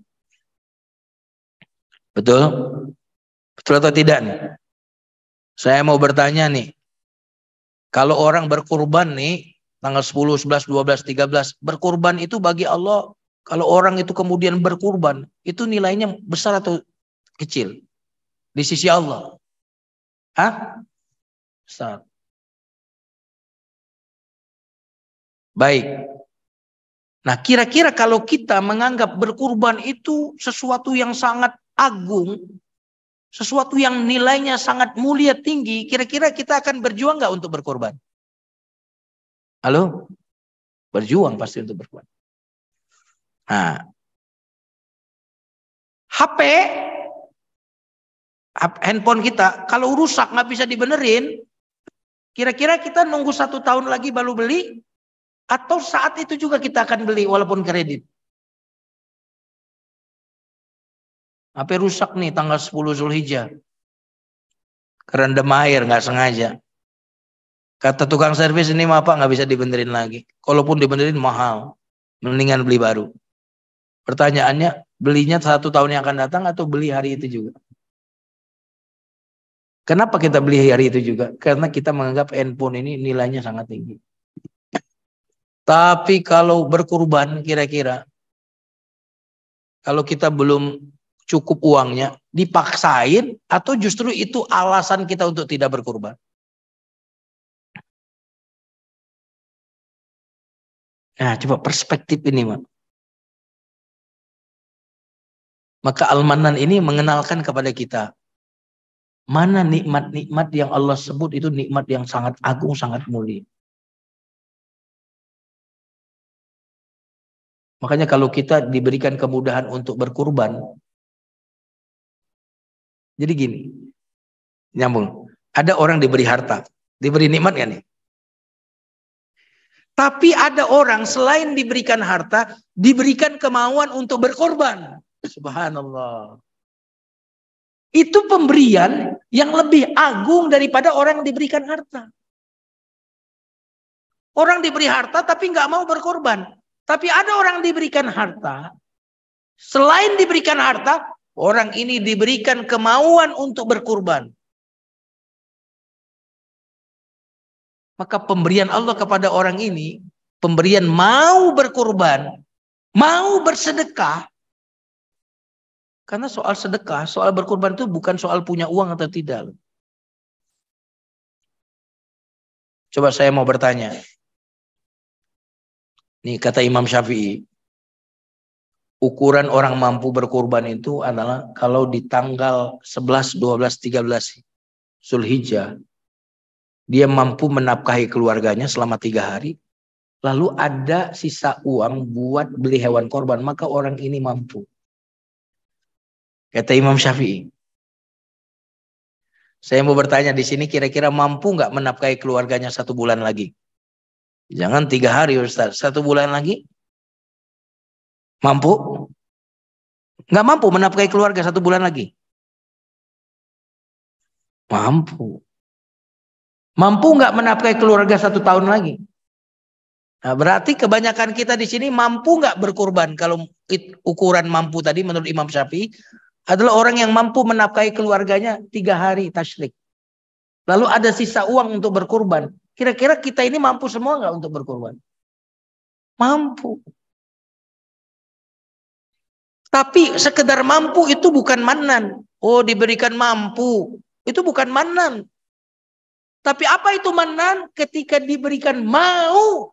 Betul? Betul atau tidak nih? Saya mau bertanya nih. Kalau orang berkurban nih, tanggal 10, 11, 12, 13, berkurban itu bagi Allah, kalau orang itu kemudian berkurban, itu nilainya besar atau kecil? Di sisi Allah. Hah? Besar. Baik. Nah, kira-kira kalau kita menganggap berkurban itu sesuatu yang sangat agung, sesuatu yang nilainya sangat mulia tinggi, kira-kira kita akan berjuang nggak untuk berkorban? Halo? Berjuang pasti untuk berkorban. Nah, handphone kita, kalau rusak nggak bisa dibenerin, kira-kira kita nunggu 1 tahun lagi baru beli, atau saat itu juga kita akan beli walaupun kredit? HP rusak nih tanggal 10 Zulhijjah. Kerendam air nggak sengaja. Kata tukang servis ini mah Pak nggak bisa dibenerin lagi. Kalaupun dibenerin mahal. Mendingan beli baru. Pertanyaannya, belinya 1 tahun yang akan datang atau beli hari itu juga? Kenapa kita beli hari itu juga? Karena kita menganggap handphone ini nilainya sangat tinggi. Tapi kalau berkurban kira-kira, kalau kita belum cukup uangnya, dipaksain atau justru itu alasan kita untuk tidak berkurban? Nah, coba perspektif ini, Mak. Maka Al-Mannan ini mengenalkan kepada kita, mana nikmat-nikmat yang Allah sebut itu nikmat yang sangat agung, sangat mulia. Makanya kalau kita diberikan kemudahan untuk berkurban, jadi gini, nyambung. Ada orang diberi harta, diberi nikmat kan nih? Tapi ada orang selain diberikan harta, diberikan kemauan untuk berkorban. Subhanallah. Itu pemberian yang lebih agung daripada orang yang diberikan harta. Orang diberi harta tapi nggak mau berkorban. Tapi ada orang diberikan harta, selain diberikan harta, orang ini diberikan kemauan untuk berkorban. Maka pemberian Allah kepada orang ini, pemberian mau berkorban, mau bersedekah. Karena soal sedekah, soal berkorban itu bukan soal punya uang atau tidak. Coba saya mau bertanya. Nih kata Imam Syafi'i, ukuran orang mampu berkurban itu adalah kalau di tanggal 11, 12, 13 Zulhijjah, dia mampu menafkahi keluarganya selama 3 hari, lalu ada sisa uang buat beli hewan korban, maka orang ini mampu. Kata Imam Syafi'i. Saya mau bertanya di sini, kira-kira mampu nggak menafkahi keluarganya 1 bulan lagi? Jangan 3 hari Ustaz, 1 bulan lagi? Mampu? Nggak mampu menafkahi keluarga 1 bulan lagi? Mampu. Mampu nggak menafkahi keluarga 1 tahun lagi? Nah, berarti kebanyakan kita di sini mampu nggak berkurban? Kalau ukuran mampu tadi menurut Imam Syafi'i adalah orang yang mampu menafkahi keluarganya 3 hari tasyrik. Lalu ada sisa uang untuk berkurban. Kira-kira kita ini mampu semua nggak untuk berkurban? Mampu. Tapi sekedar mampu itu bukan manan. Oh, diberikan mampu. Itu bukan manan. Tapi apa itu manan? Ketika diberikan mau.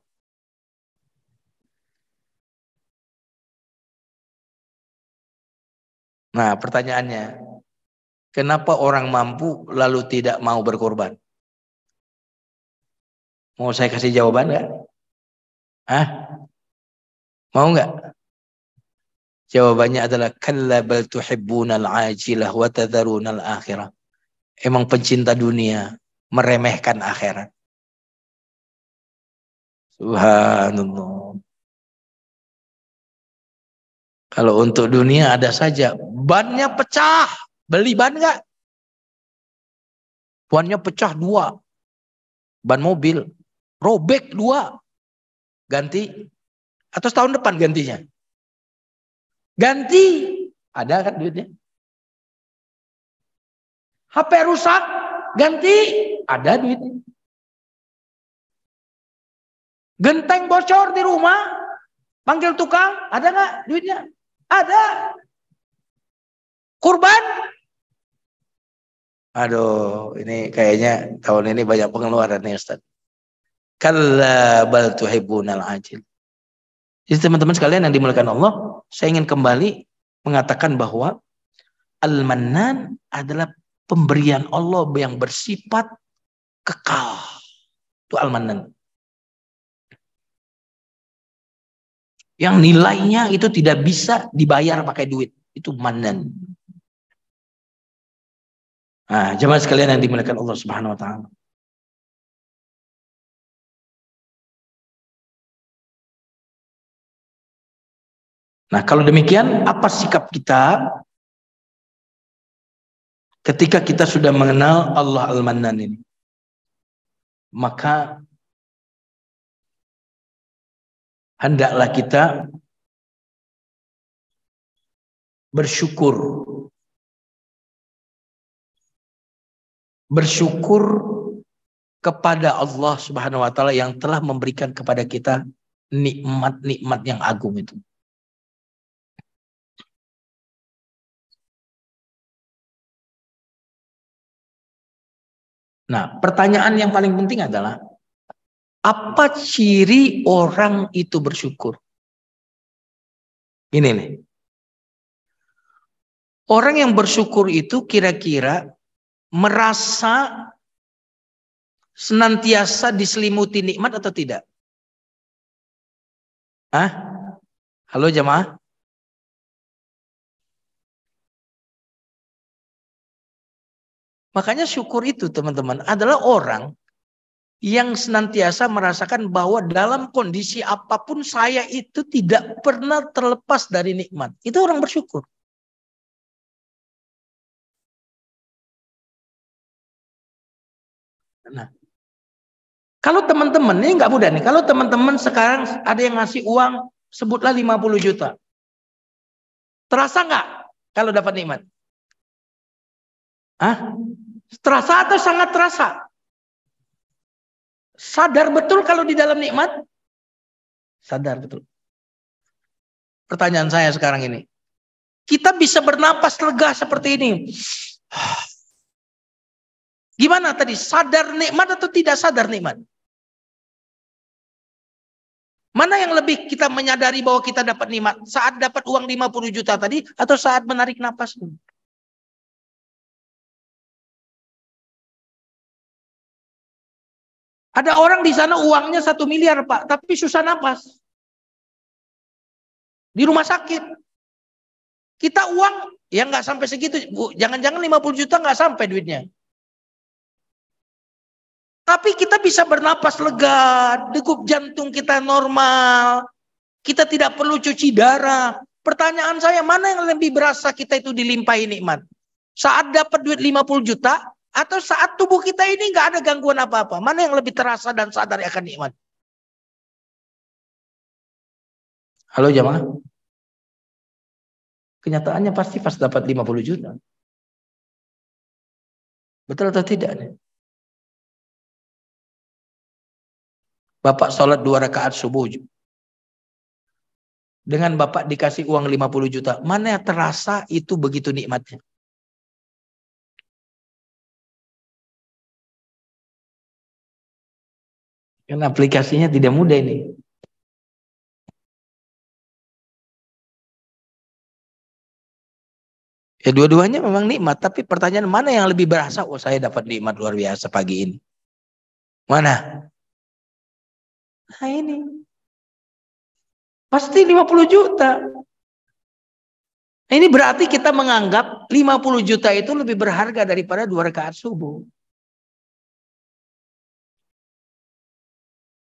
Nah, pertanyaannya, kenapa orang mampu lalu tidak mau berkorban? Mau saya kasih jawaban nggak? Hah? Mau nggak? Jawabannya adalah kalla bal tuhibbunal ajilah wa tadharunal akhirah. Emang pencinta dunia meremehkan akhirat. Subhanallah. Kalau untuk dunia ada saja bannya pecah, beli ban nggak? Bannya pecah 2, ban mobil robek 2, ganti atau tahun depan gantinya? Ganti, ada kan duitnya? HP rusak, ganti, ada duitnya. Genteng bocor di rumah, panggil tukang, ada nggak duitnya? Ada. Kurban? Aduh, ini kayaknya tahun ini banyak pengeluaran nih Ustaz. Kalla bal tuhibbunal ajil. Jadi teman-teman sekalian yang dimuliakan Allah, saya ingin kembali mengatakan bahwa Al-Mannan adalah pemberian Allah yang bersifat kekal. Itu Al-Mannan. Yang nilainya itu tidak bisa dibayar pakai duit. Itu Mannan. Nah, jemaah sekalian yang dimuliakan Allah Subhanahu wa taala. Nah, kalau demikian, apa sikap kita ketika kita sudah mengenal Allah Al-Mannan ini? Maka hendaklah kita bersyukur. Bersyukur kepada Allah Subhanahu wa taala yang telah memberikan kepada kita nikmat-nikmat yang agung itu. Nah, pertanyaan yang paling penting adalah apa ciri orang itu bersyukur? Ini nih. Orang yang bersyukur itu kira-kira merasa senantiasa diselimuti nikmat atau tidak? Hah? Halo jemaah? Makanya syukur itu teman-teman adalah orang yang senantiasa merasakan bahwa dalam kondisi apapun saya itu tidak pernah terlepas dari nikmat. Itu orang bersyukur. Nah, kalau teman-teman, ini nggak mudah nih, kalau teman-teman sekarang ada yang ngasih uang, sebutlah 50 juta. Terasa nggak kalau dapat nikmat? Hah? Terasa atau sangat terasa? Sadar betul kalau di dalam nikmat? Sadar betul. Pertanyaan saya sekarang ini. Kita bisa bernapas lega seperti ini. Gimana tadi? Sadar nikmat atau tidak sadar nikmat? Mana yang lebih kita menyadari bahwa kita dapat nikmat? Saat dapat uang 50 juta tadi atau saat menarik napas? Ada orang di sana uangnya 1 miliar, Pak, tapi susah napas. Di rumah sakit. Kita uang ya nggak sampai segitu. Jangan-jangan 50 juta nggak sampai duitnya. Tapi kita bisa bernapas lega, degup jantung kita normal. Kita tidak perlu cuci darah. Pertanyaan saya, mana yang lebih berasa kita itu dilimpahi nikmat? Saat dapat duit 50 juta atau saat tubuh kita ini nggak ada gangguan apa-apa? Mana yang lebih terasa dan sadar akan nikmat? Halo jamaah. Kenyataannya pasti pas dapat 50 juta. Betul atau tidak? Bapak sholat 2 rakaat subuh. Dengan Bapak dikasih uang 50 juta. Mana yang terasa itu begitu nikmatnya? Kan aplikasinya tidak mudah ini. Ya dua-duanya memang nikmat. Tapi pertanyaan mana yang lebih berasa? Oh saya dapat nikmat luar biasa pagi ini. Mana? Nah ini. Pasti 50 juta. Ini berarti kita menganggap 50 juta itu lebih berharga daripada 2 rakaat subuh.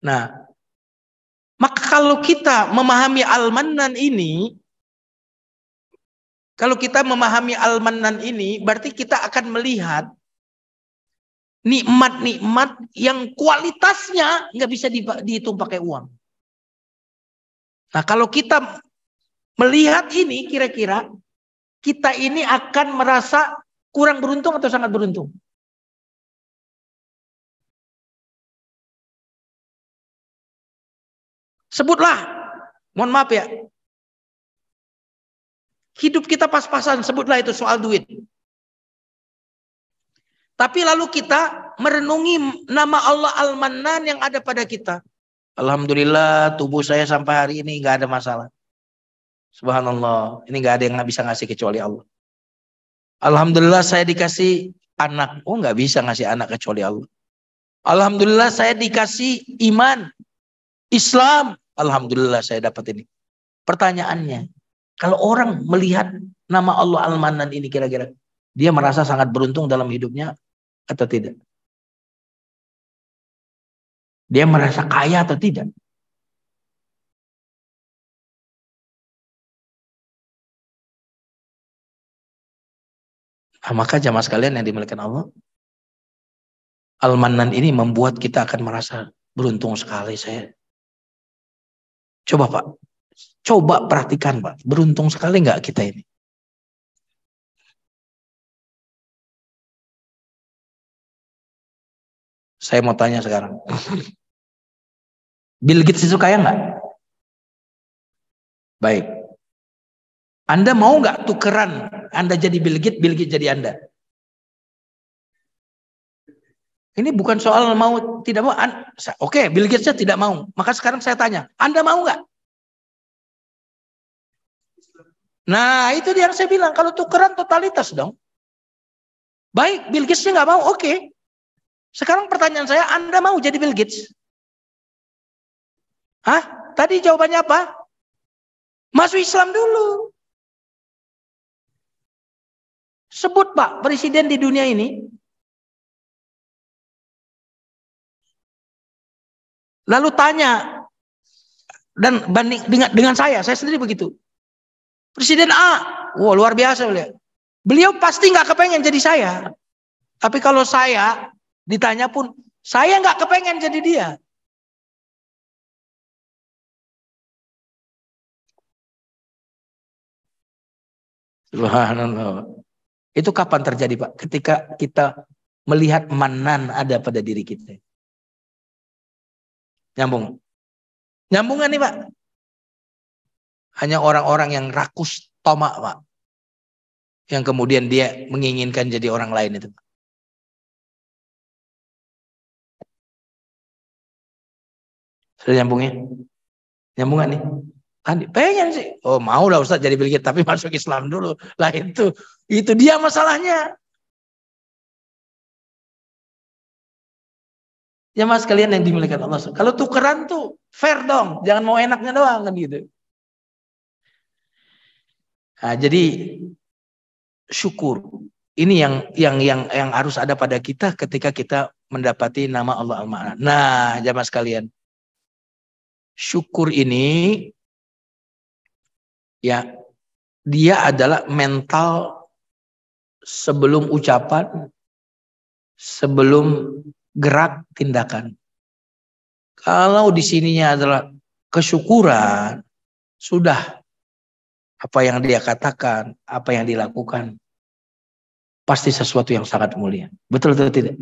Nah, maka kalau kita memahami Al-Mannan ini, berarti kita akan melihat nikmat-nikmat yang kualitasnya nggak bisa dihitung pakai uang. Nah, kalau kita melihat ini, kira-kira kita ini akan merasa kurang beruntung atau sangat beruntung? Sebutlah, mohon maaf ya, hidup kita pas-pasan, sebutlah itu soal duit. Tapi lalu kita merenungi nama Allah Al-Mannan yang ada pada kita. Alhamdulillah tubuh saya sampai hari ini nggak ada masalah. Subhanallah, ini nggak ada yang bisa ngasih kecuali Allah. Alhamdulillah saya dikasih anak. Oh nggak bisa ngasih anak kecuali Allah. Alhamdulillah saya dikasih iman, Islam. Alhamdulillah saya dapat ini. Pertanyaannya, kalau orang melihat nama Allah Al-Mannan ini kira-kira, dia merasa sangat beruntung dalam hidupnya atau tidak? Dia merasa kaya atau tidak? Nah, maka jamaah sekalian yang dimuliakan Allah, Al-Mannan ini membuat kita akan merasa beruntung sekali saya. Coba Pak, coba perhatikan Pak, beruntung sekali nggak kita ini? Saya mau tanya sekarang, Bill Gates itu kaya nggak? Baik, Anda mau nggak tukeran? Anda jadi Bill Gates jadi Anda? Ini bukan soal mau tidak mau. Oke, Bill Gates tidak mau. Maka sekarang saya tanya, Anda mau nggak? Nah, itu yang saya bilang. Kalau tukeran totalitas dong. Baik, Bill Gates nggak mau. Oke. Sekarang pertanyaan saya, Anda mau jadi Bill Gates? Hah? Tadi jawabannya apa? Masuk Islam dulu. Sebut Pak, presiden di dunia ini. Lalu tanya, dan banding dengan saya sendiri begitu. Presiden A, wah luar biasa beliau. Beliau pasti nggak kepengen jadi saya. Tapi kalau saya ditanya pun, saya nggak kepengen jadi dia. Subhanallah. Itu kapan terjadi Pak? Ketika kita melihat Mannan ada pada diri kita. Nyambung. Nyambung kan nih Pak? Hanya orang-orang yang rakus tomak Pak. Yang kemudian dia menginginkan jadi orang lain itu. Sudah nyambungnya? Nyambung gak nih? Pengen sih. Oh mau lah Ustaz jadi Bill Gates, tapi masuk Islam dulu. Lah itu dia masalahnya. Ya mas kalian yang dimuliakan Allah. Kalau tukeran tuh fair dong. Jangan mau enaknya doang kan gitu. Nah, jadi syukur. Ini yang harus ada pada kita ketika kita mendapati nama Allah Al-Ma'na. Nah, jamaah sekalian. Syukur ini ya dia adalah mental sebelum ucapan, sebelum gerak tindakan. Kalau di sininya adalah kesyukuran, sudah apa yang dia katakan, apa yang dilakukan, pasti sesuatu yang sangat mulia. Betul atau tidak?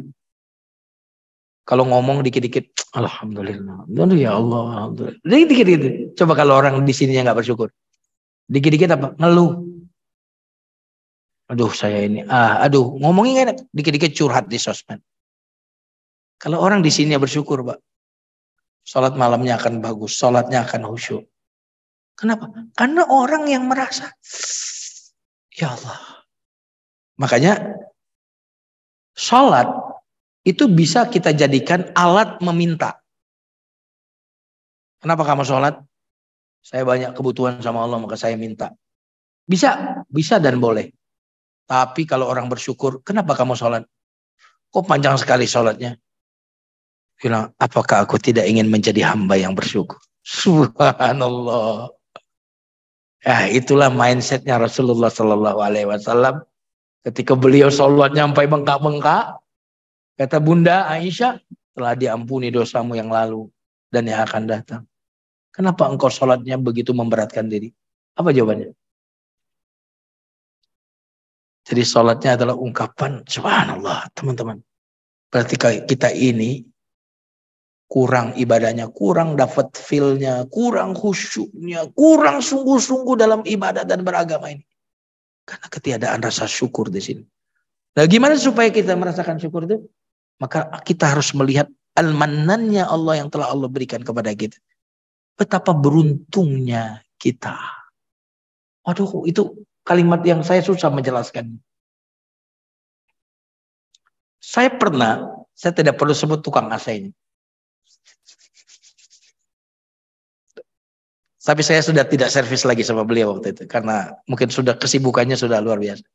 Kalau ngomong dikit-dikit, alhamdulillah, ya Allah, alhamdulillah. Dikit-dikit. Coba kalau orang di sininya nggak bersyukur, dikit-dikit apa? Ngeluh. Aduh saya ini, aduh ngomongin enak, dikit-dikit curhat di sosmed. Kalau orang di sini bersyukur, Pak, sholat malamnya akan bagus, sholatnya akan khusyuk. Kenapa? Karena orang yang merasa, ya Allah. Makanya sholat itu bisa kita jadikan alat meminta. Kenapa kamu sholat? Saya banyak kebutuhan sama Allah, maka saya minta. Bisa dan boleh. Tapi kalau orang bersyukur, kenapa kamu sholat? Kok panjang sekali sholatnya? Bilang, apakah aku tidak ingin menjadi hamba yang bersyukur? Subhanallah. Ya, itulah mindsetnya Rasulullah Sallallahu Alaihi Wasallam. Ketika beliau sholatnya sampai bengkak-bengkak, kata Bunda Aisyah, telah diampuni dosamu yang lalu dan yang akan datang. Kenapa engkau sholatnya begitu memberatkan diri? Apa jawabannya? Jadi sholatnya adalah ungkapan, subhanallah teman-teman. Berarti kita ini kurang ibadahnya, kurang dapat feel-nya, kurang khusyuknya, kurang sungguh-sungguh dalam ibadah dan beragama ini. Karena ketiadaan rasa syukur di sini. Nah, gimana supaya kita merasakan syukur itu? Maka kita harus melihat al-mannannya Allah yang telah Allah berikan kepada kita. Betapa beruntungnya kita. Waduh, itu kalimat yang saya susah menjelaskan. Saya tidak perlu sebut tukang AC-nya. Tapi saya sudah tidak servis lagi sama beliau waktu itu. Karena mungkin sudah kesibukannya sudah luar biasa.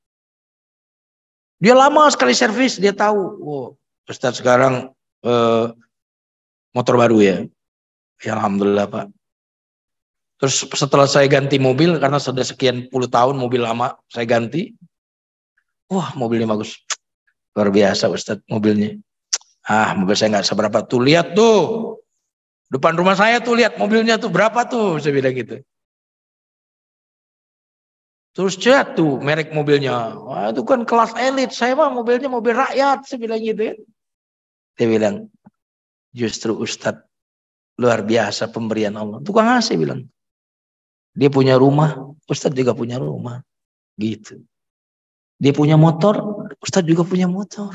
Dia lama sekali servis, dia tahu. Oh, Ustaz sekarang motor baru ya. Ya Alhamdulillah Pak. Terus setelah saya ganti mobil, karena sudah sekian puluh tahun mobil lama, saya ganti. Wah mobilnya bagus. Luar biasa Ustaz mobilnya. Mobil saya nggak seberapa. Tuh lihat tuh. Depan rumah saya tuh lihat mobilnya tuh berapa tuh. Saya bilang gitu. Terus jatuh merek mobilnya. Wah itu kan kelas elit. Saya mah mobilnya mobil rakyat. Saya bilang gitu ya. Dia bilang, justru Ustadz luar biasa pemberian Allah. Tukang AC bilang. Dia punya rumah, Ustadz juga punya rumah. Gitu. Dia punya motor, Ustadz juga punya motor.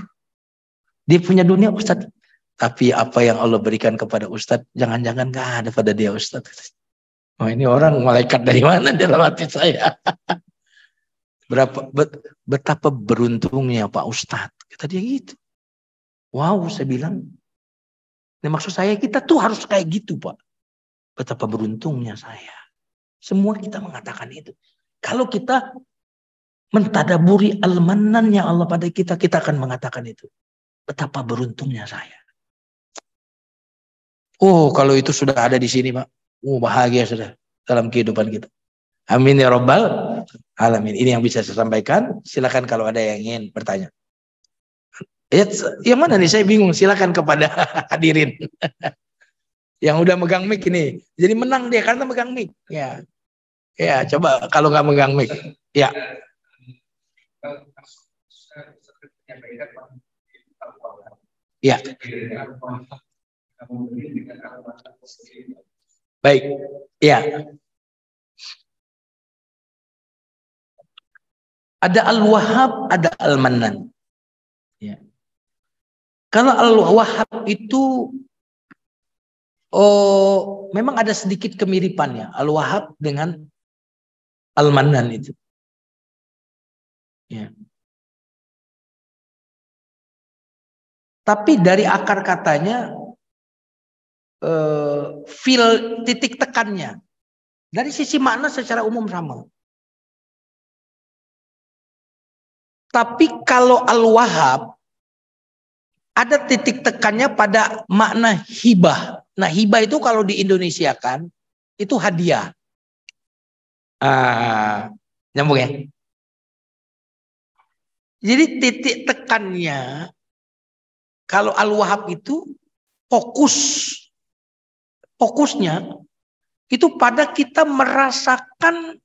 Dia punya dunia, Ustadz. Tapi apa yang Allah berikan kepada Ustadz, jangan-jangan gak ada pada dia Ustadz. Oh ini orang malaikat dari mana dalam hati saya. Betapa beruntungnya Pak Ustadz. Kata dia gitu. Wow, saya bilang. Nah, maksud saya kita tuh harus kayak gitu Pak. Betapa beruntungnya saya. Semua kita mengatakan itu. Kalau kita mentadaburi al-mannannya Allah pada kita, kita akan mengatakan itu. Betapa beruntungnya saya. Oh, kalau itu sudah ada di sini, Pak. Bahagia sudah dalam kehidupan kita. Amin ya Rabbal alamin. Ini yang bisa saya sampaikan. Silakan kalau ada yang ingin bertanya. Yang mana nih? Saya bingung. Silakan kepada hadirin. Yang udah megang mic ini. Jadi menang dia karena megang mic. Ya. Ya, coba kalau nggak megang mic. Ya. Ya. Baik. Ya. Ada Al-Wahhab, ada Al-Mannan. Ya. Kalau Al-Wahhab itu Oh, memang ada sedikit kemiripannya Al-Wahhab dengan Al-Mannan itu. Ya. Tapi dari akar katanya, feel titik tekannya, dari sisi makna secara umum sama. Tapi kalau Al-Wahhab ada titik tekannya pada makna hibah. Nah, hibah itu kalau di Indonesia kan itu hadiah. Nyambung ya. Jadi titik tekannya kalau Al-Wahhab itu fokusnya itu pada kita merasakan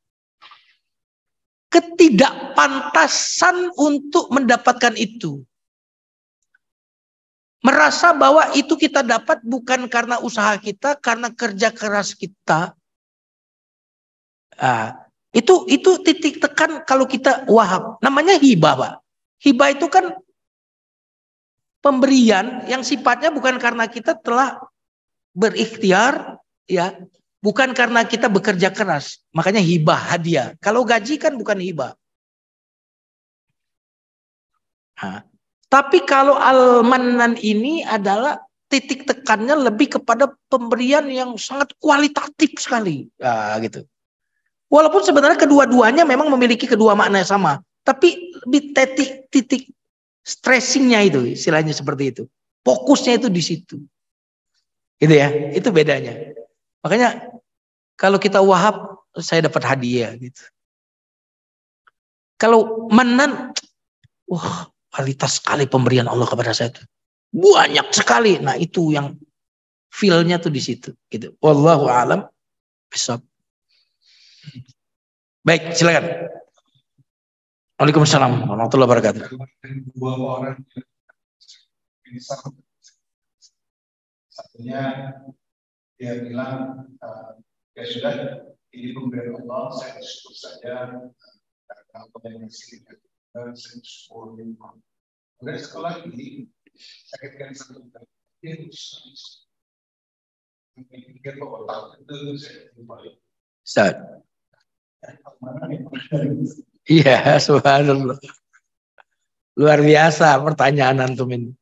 ketidakpantasan untuk mendapatkan itu. Merasa bahwa itu kita dapat bukan karena usaha kita, karena kerja keras kita. Itu titik tekan kalau kita Wahhab. Namanya hibah, Pak. Hibah itu kan pemberian yang sifatnya bukan karena kita telah berikhtiar, ya, bukan karena kita bekerja keras. Makanya hibah, hadiah. Kalau gaji kan bukan hibah. Tapi kalau Al-Mannan ini adalah titik tekannya lebih kepada pemberian yang sangat kualitatif sekali, gitu. Walaupun sebenarnya kedua-duanya memang memiliki kedua makna yang sama, tapi lebih titik stressingnya itu, istilahnya seperti itu. Fokusnya itu di situ, gitu ya. Itu bedanya. Makanya kalau kita Wahhab, saya dapat hadiah, gitu. Kalau Mannan, wah, kualitas sekali pemberian Allah kepada saya itu. Banyak sekali. Nah, itu yang feel-nya tuh di situ, gitu. Wallahu a'lam bishawab. Baik, silakan. Waalaikumsalam warahmatullahi wabarakatuh. Dua orang ini satunya dia bilang, ya sudah, ini pemberian Allah, saya bersyukur saja karena komunikasi dengan saya bersyukur. Kemudian setelah ini saya katakan satu kali pikir bahwa tahun itu saya kembali. Iya, subhanallah. Luar biasa pertanyaan antum ini.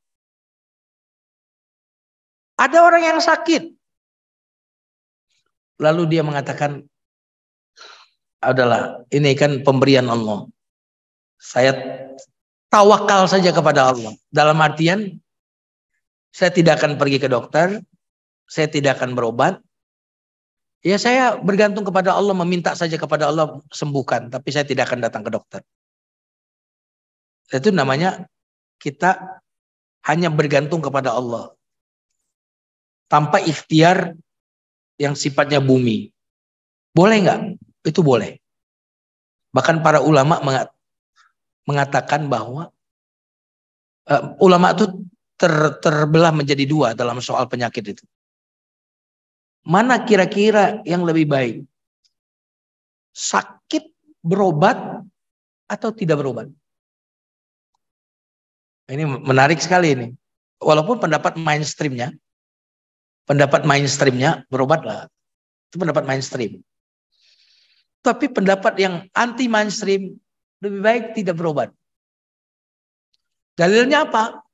Ada orang yang sakit, lalu dia mengatakan, adalah ini kan pemberian Allah. Saya tawakal saja kepada Allah. Dalam artian, saya tidak akan pergi ke dokter, saya tidak akan berobat. Ya, saya bergantung kepada Allah, meminta saja kepada Allah sembuhkan, tapi saya tidak akan datang ke dokter. Itu namanya kita hanya bergantung kepada Allah tanpa ikhtiar yang sifatnya bumi. Boleh nggak? Itu boleh. Bahkan para ulama mengatakan bahwa ulama itu terbelah menjadi dua dalam soal penyakit itu. Mana kira-kira yang lebih baik? Sakit berobat atau tidak berobat? Ini menarik sekali ini. Walaupun pendapat mainstreamnya berobatlah. Itu pendapat mainstream. Tapi pendapat yang anti mainstream lebih baik tidak berobat. Dalilnya apa?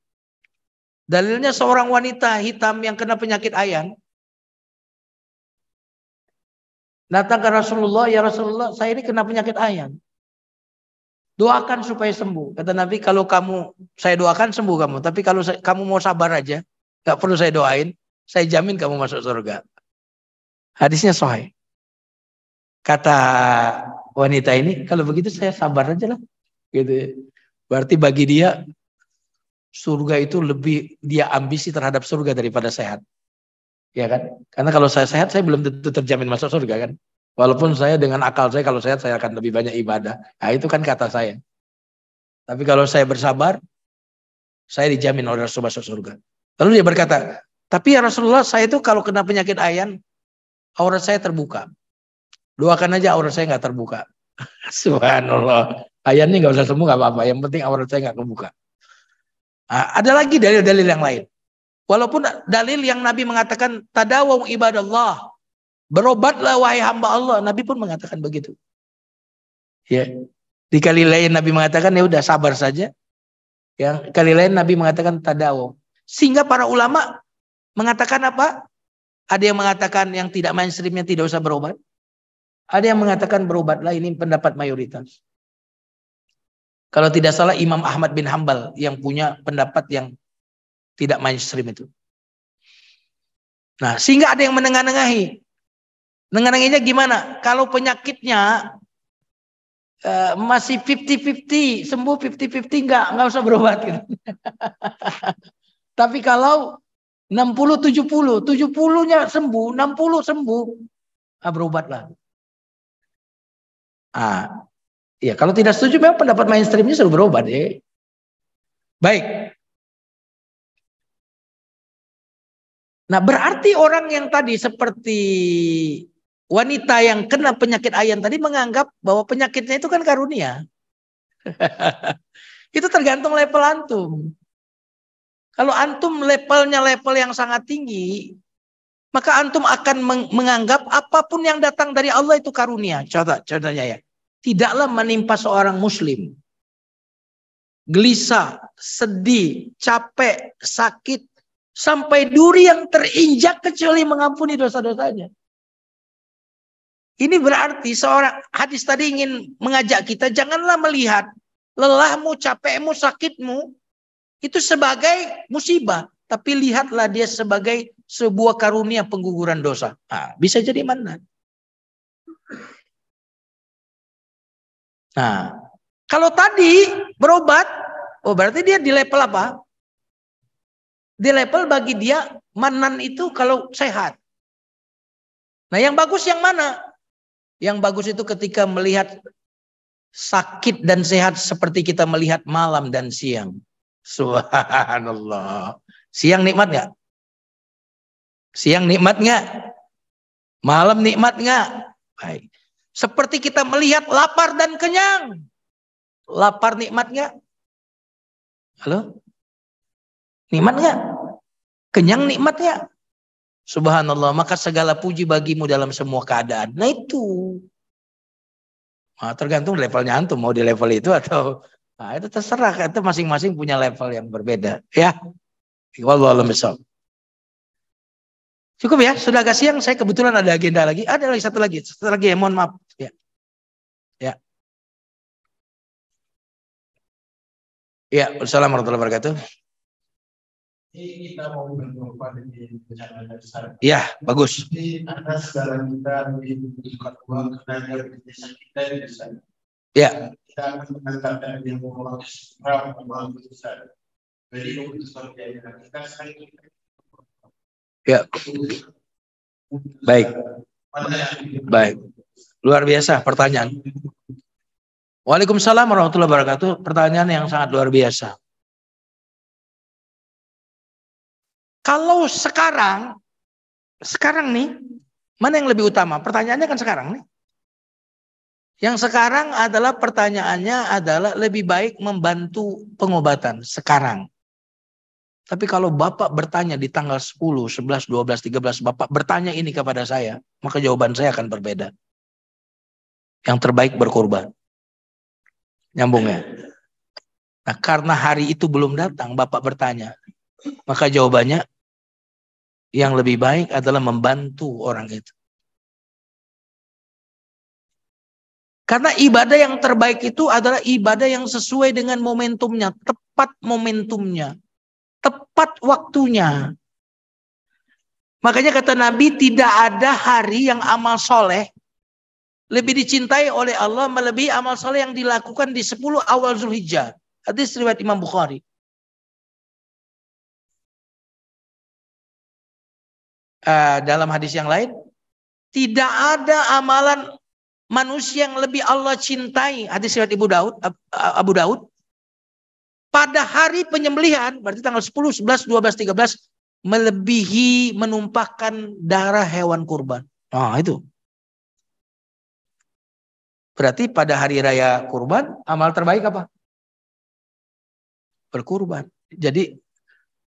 Dalilnya seorang wanita hitam yang kena penyakit ayan datang ke Rasulullah, ya Rasulullah, saya ini kena penyakit ayan. Doakan supaya sembuh. Kata Nabi, kalau saya doakan sembuh kamu. Tapi kalau kamu mau sabar aja, gak perlu saya doain, saya jamin kamu masuk surga. Hadisnya sahih. Kata wanita ini, kalau begitu saya sabar aja lah. Gitu. Berarti bagi dia, surga itu lebih dia ambisi terhadap surga daripada sehat. Ya kan? Karena kalau saya sehat, saya belum tentu terjamin masuk surga kan. Walaupun saya dengan akal saya, kalau sehat saya akan lebih banyak ibadah. Nah itu kan kata saya. Tapi kalau saya bersabar, saya dijamin oleh Rasulullah masuk surga. Lalu dia berkata, tapi ya Rasulullah, saya itu kalau kena penyakit ayan, aurat saya terbuka. Doakan aja aurat saya nggak terbuka. Subhanallah. Ayannya nggak usah sembuh nggak apa-apa. Yang penting aurat saya nggak kebuka. Nah, ada lagi dalil-dalil yang lain. Walaupun dalil yang Nabi mengatakan tadawu ibadallah, berobatlah wahai hamba Allah, Nabi pun mengatakan begitu. Ya. Di kali lain Nabi mengatakan ya udah sabar saja. Yang kali lain Nabi mengatakan tadawu. Sehingga para ulama mengatakan apa? Ada yang mengatakan yang tidak mainstreamnya tidak usah berobat. Ada yang mengatakan berobatlah, ini pendapat mayoritas. Kalau tidak salah Imam Ahmad bin Hambal yang punya pendapat yang tidak mainstream itu. Nah, sehingga ada yang menengah-nengahi. Nengahinya gimana? Kalau penyakitnya masih 50-50, sembuh 50-50, nggak usah berobat gitu. Tapi kalau 60-70, 70-nya sembuh, 60 sembuh, berobatlah. Ya kalau tidak setuju memang pendapat mainstreamnya suruh berobat ya. Baik. Nah, berarti orang yang tadi seperti wanita yang kena penyakit ayan tadi menganggap bahwa penyakitnya itu kan karunia. Itu tergantung level antum. Kalau antum levelnya level yang sangat tinggi, maka antum akan menganggap apapun yang datang dari Allah itu karunia. Contohnya ya, tidaklah menimpa seorang muslim gelisah, sedih, capek, sakit, sampai duri yang terinjak kecuali mengampuni dosa-dosanya. Ini berarti seorang hadis tadi ingin mengajak kita, janganlah melihat lelahmu, capekmu, sakitmu itu sebagai musibah, tapi lihatlah dia sebagai sebuah karunia pengguguran dosa. Bisa jadi mandat. Nah, kalau tadi berobat, berarti dia di level apa? Di level bagi dia manan itu kalau sehat. Nah, yang bagus yang mana? Yang bagus itu ketika melihat sakit dan sehat seperti kita melihat malam dan siang. Subhanallah. Siang nikmat nggak? Siang nikmat nggak? Malam nikmat nggak? Baik. Seperti kita melihat lapar dan kenyang. Lapar nikmat nggak? Halo? Nikmat nggak? Kenyang nikmat nggak? Subhanallah, maka segala puji bagimu dalam semua keadaan. Nah itu. Tergantung levelnya antum, mau di level itu atau itu terserah, itu masing-masing punya level yang berbeda. Ya. Wallahu a'lam bishawab. Cukup ya, sudah agak siang, saya kebetulan ada agenda lagi. Ada lagi satu lagi ya, mohon maaf. Ya. Ya. Ya, wassalamualaikum warahmatullahi wabarakatuh. Kita mau berdoa di bencana besar. Ya, bagus. Karena segala kita dibutuhkan uang tenaga di desa kita di desa. Ya. Kita akan mengantarkan yang mau uang besar. Jadi untuk biaya kita sekali. Ya. Baik. Baik. Luar biasa pertanyaan. Waalaikumsalam warahmatullahi wabarakatuh. Pertanyaan yang sangat luar biasa. Kalau sekarang nih, mana yang lebih utama? Pertanyaannya kan sekarang nih. Yang sekarang adalah pertanyaannya adalah lebih baik membantu pengobatan sekarang. Tapi kalau Bapak bertanya di tanggal 10, 11, 12, 13, Bapak bertanya ini kepada saya, maka jawaban saya akan berbeda. Yang terbaik berkorban. Nyambung ya? Nah, karena hari itu belum datang, Bapak bertanya, maka jawabannya yang lebih baik adalah membantu orang itu. Karena ibadah yang terbaik itu adalah ibadah yang sesuai dengan momentumnya, tepat momentumnya, tepat waktunya. Makanya kata Nabi, tidak ada hari yang amal soleh lebih dicintai oleh Allah melebihi amal soleh yang dilakukan di 10 awal Zulhijjah. Hadis riwayat Imam Bukhari. Dalam hadis yang lain, tidak ada amalan manusia yang lebih Allah cintai. Hadis riwayat Abu Daud. Pada hari penyembelihan, berarti tanggal 10, 11, 12, 13, melebihi menumpahkan darah hewan kurban. Itu. Berarti pada hari raya kurban, amal terbaik apa? Berkurban. Jadi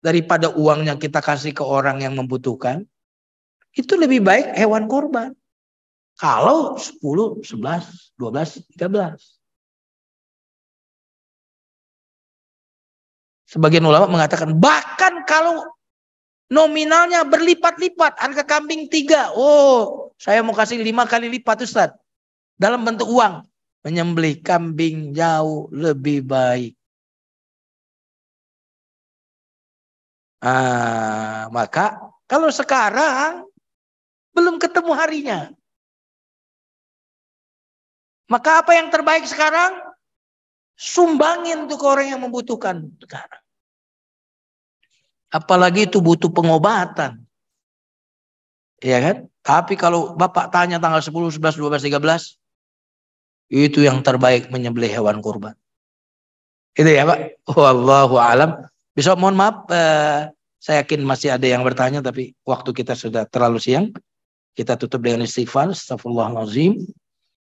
daripada uangnya kita kasih ke orang yang membutuhkan, itu lebih baik hewan kurban. Kalau 10, 11, 12, 13. Sebagian ulama mengatakan bahkan kalau nominalnya berlipat-lipat, harga kambing 3, oh saya mau kasih 5 kali lipat Ustaz, dalam bentuk uang, menyembelih kambing jauh lebih baik. Maka kalau sekarang belum ketemu harinya, maka apa yang terbaik sekarang? Sumbangin tuh ke orang yang membutuhkan sekarang. Apalagi itu butuh pengobatan. Ya kan? Tapi kalau Bapak tanya tanggal 10, 11, 12, 13, itu yang terbaik menyembelih hewan kurban. Itu ya Pak. Wallahu alam. Besok mohon maaf, saya yakin masih ada yang bertanya, tapi waktu kita sudah terlalu siang. Kita tutup dengan istighfar. Astaghfirullahaladzim.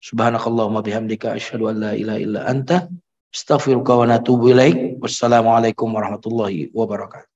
Subhanakallahumma bihamdika asyhadu an la ilaha illa anta astaghfiruka wa atubu ilaik. Wassalamualaikum warahmatullahi wabarakatuh.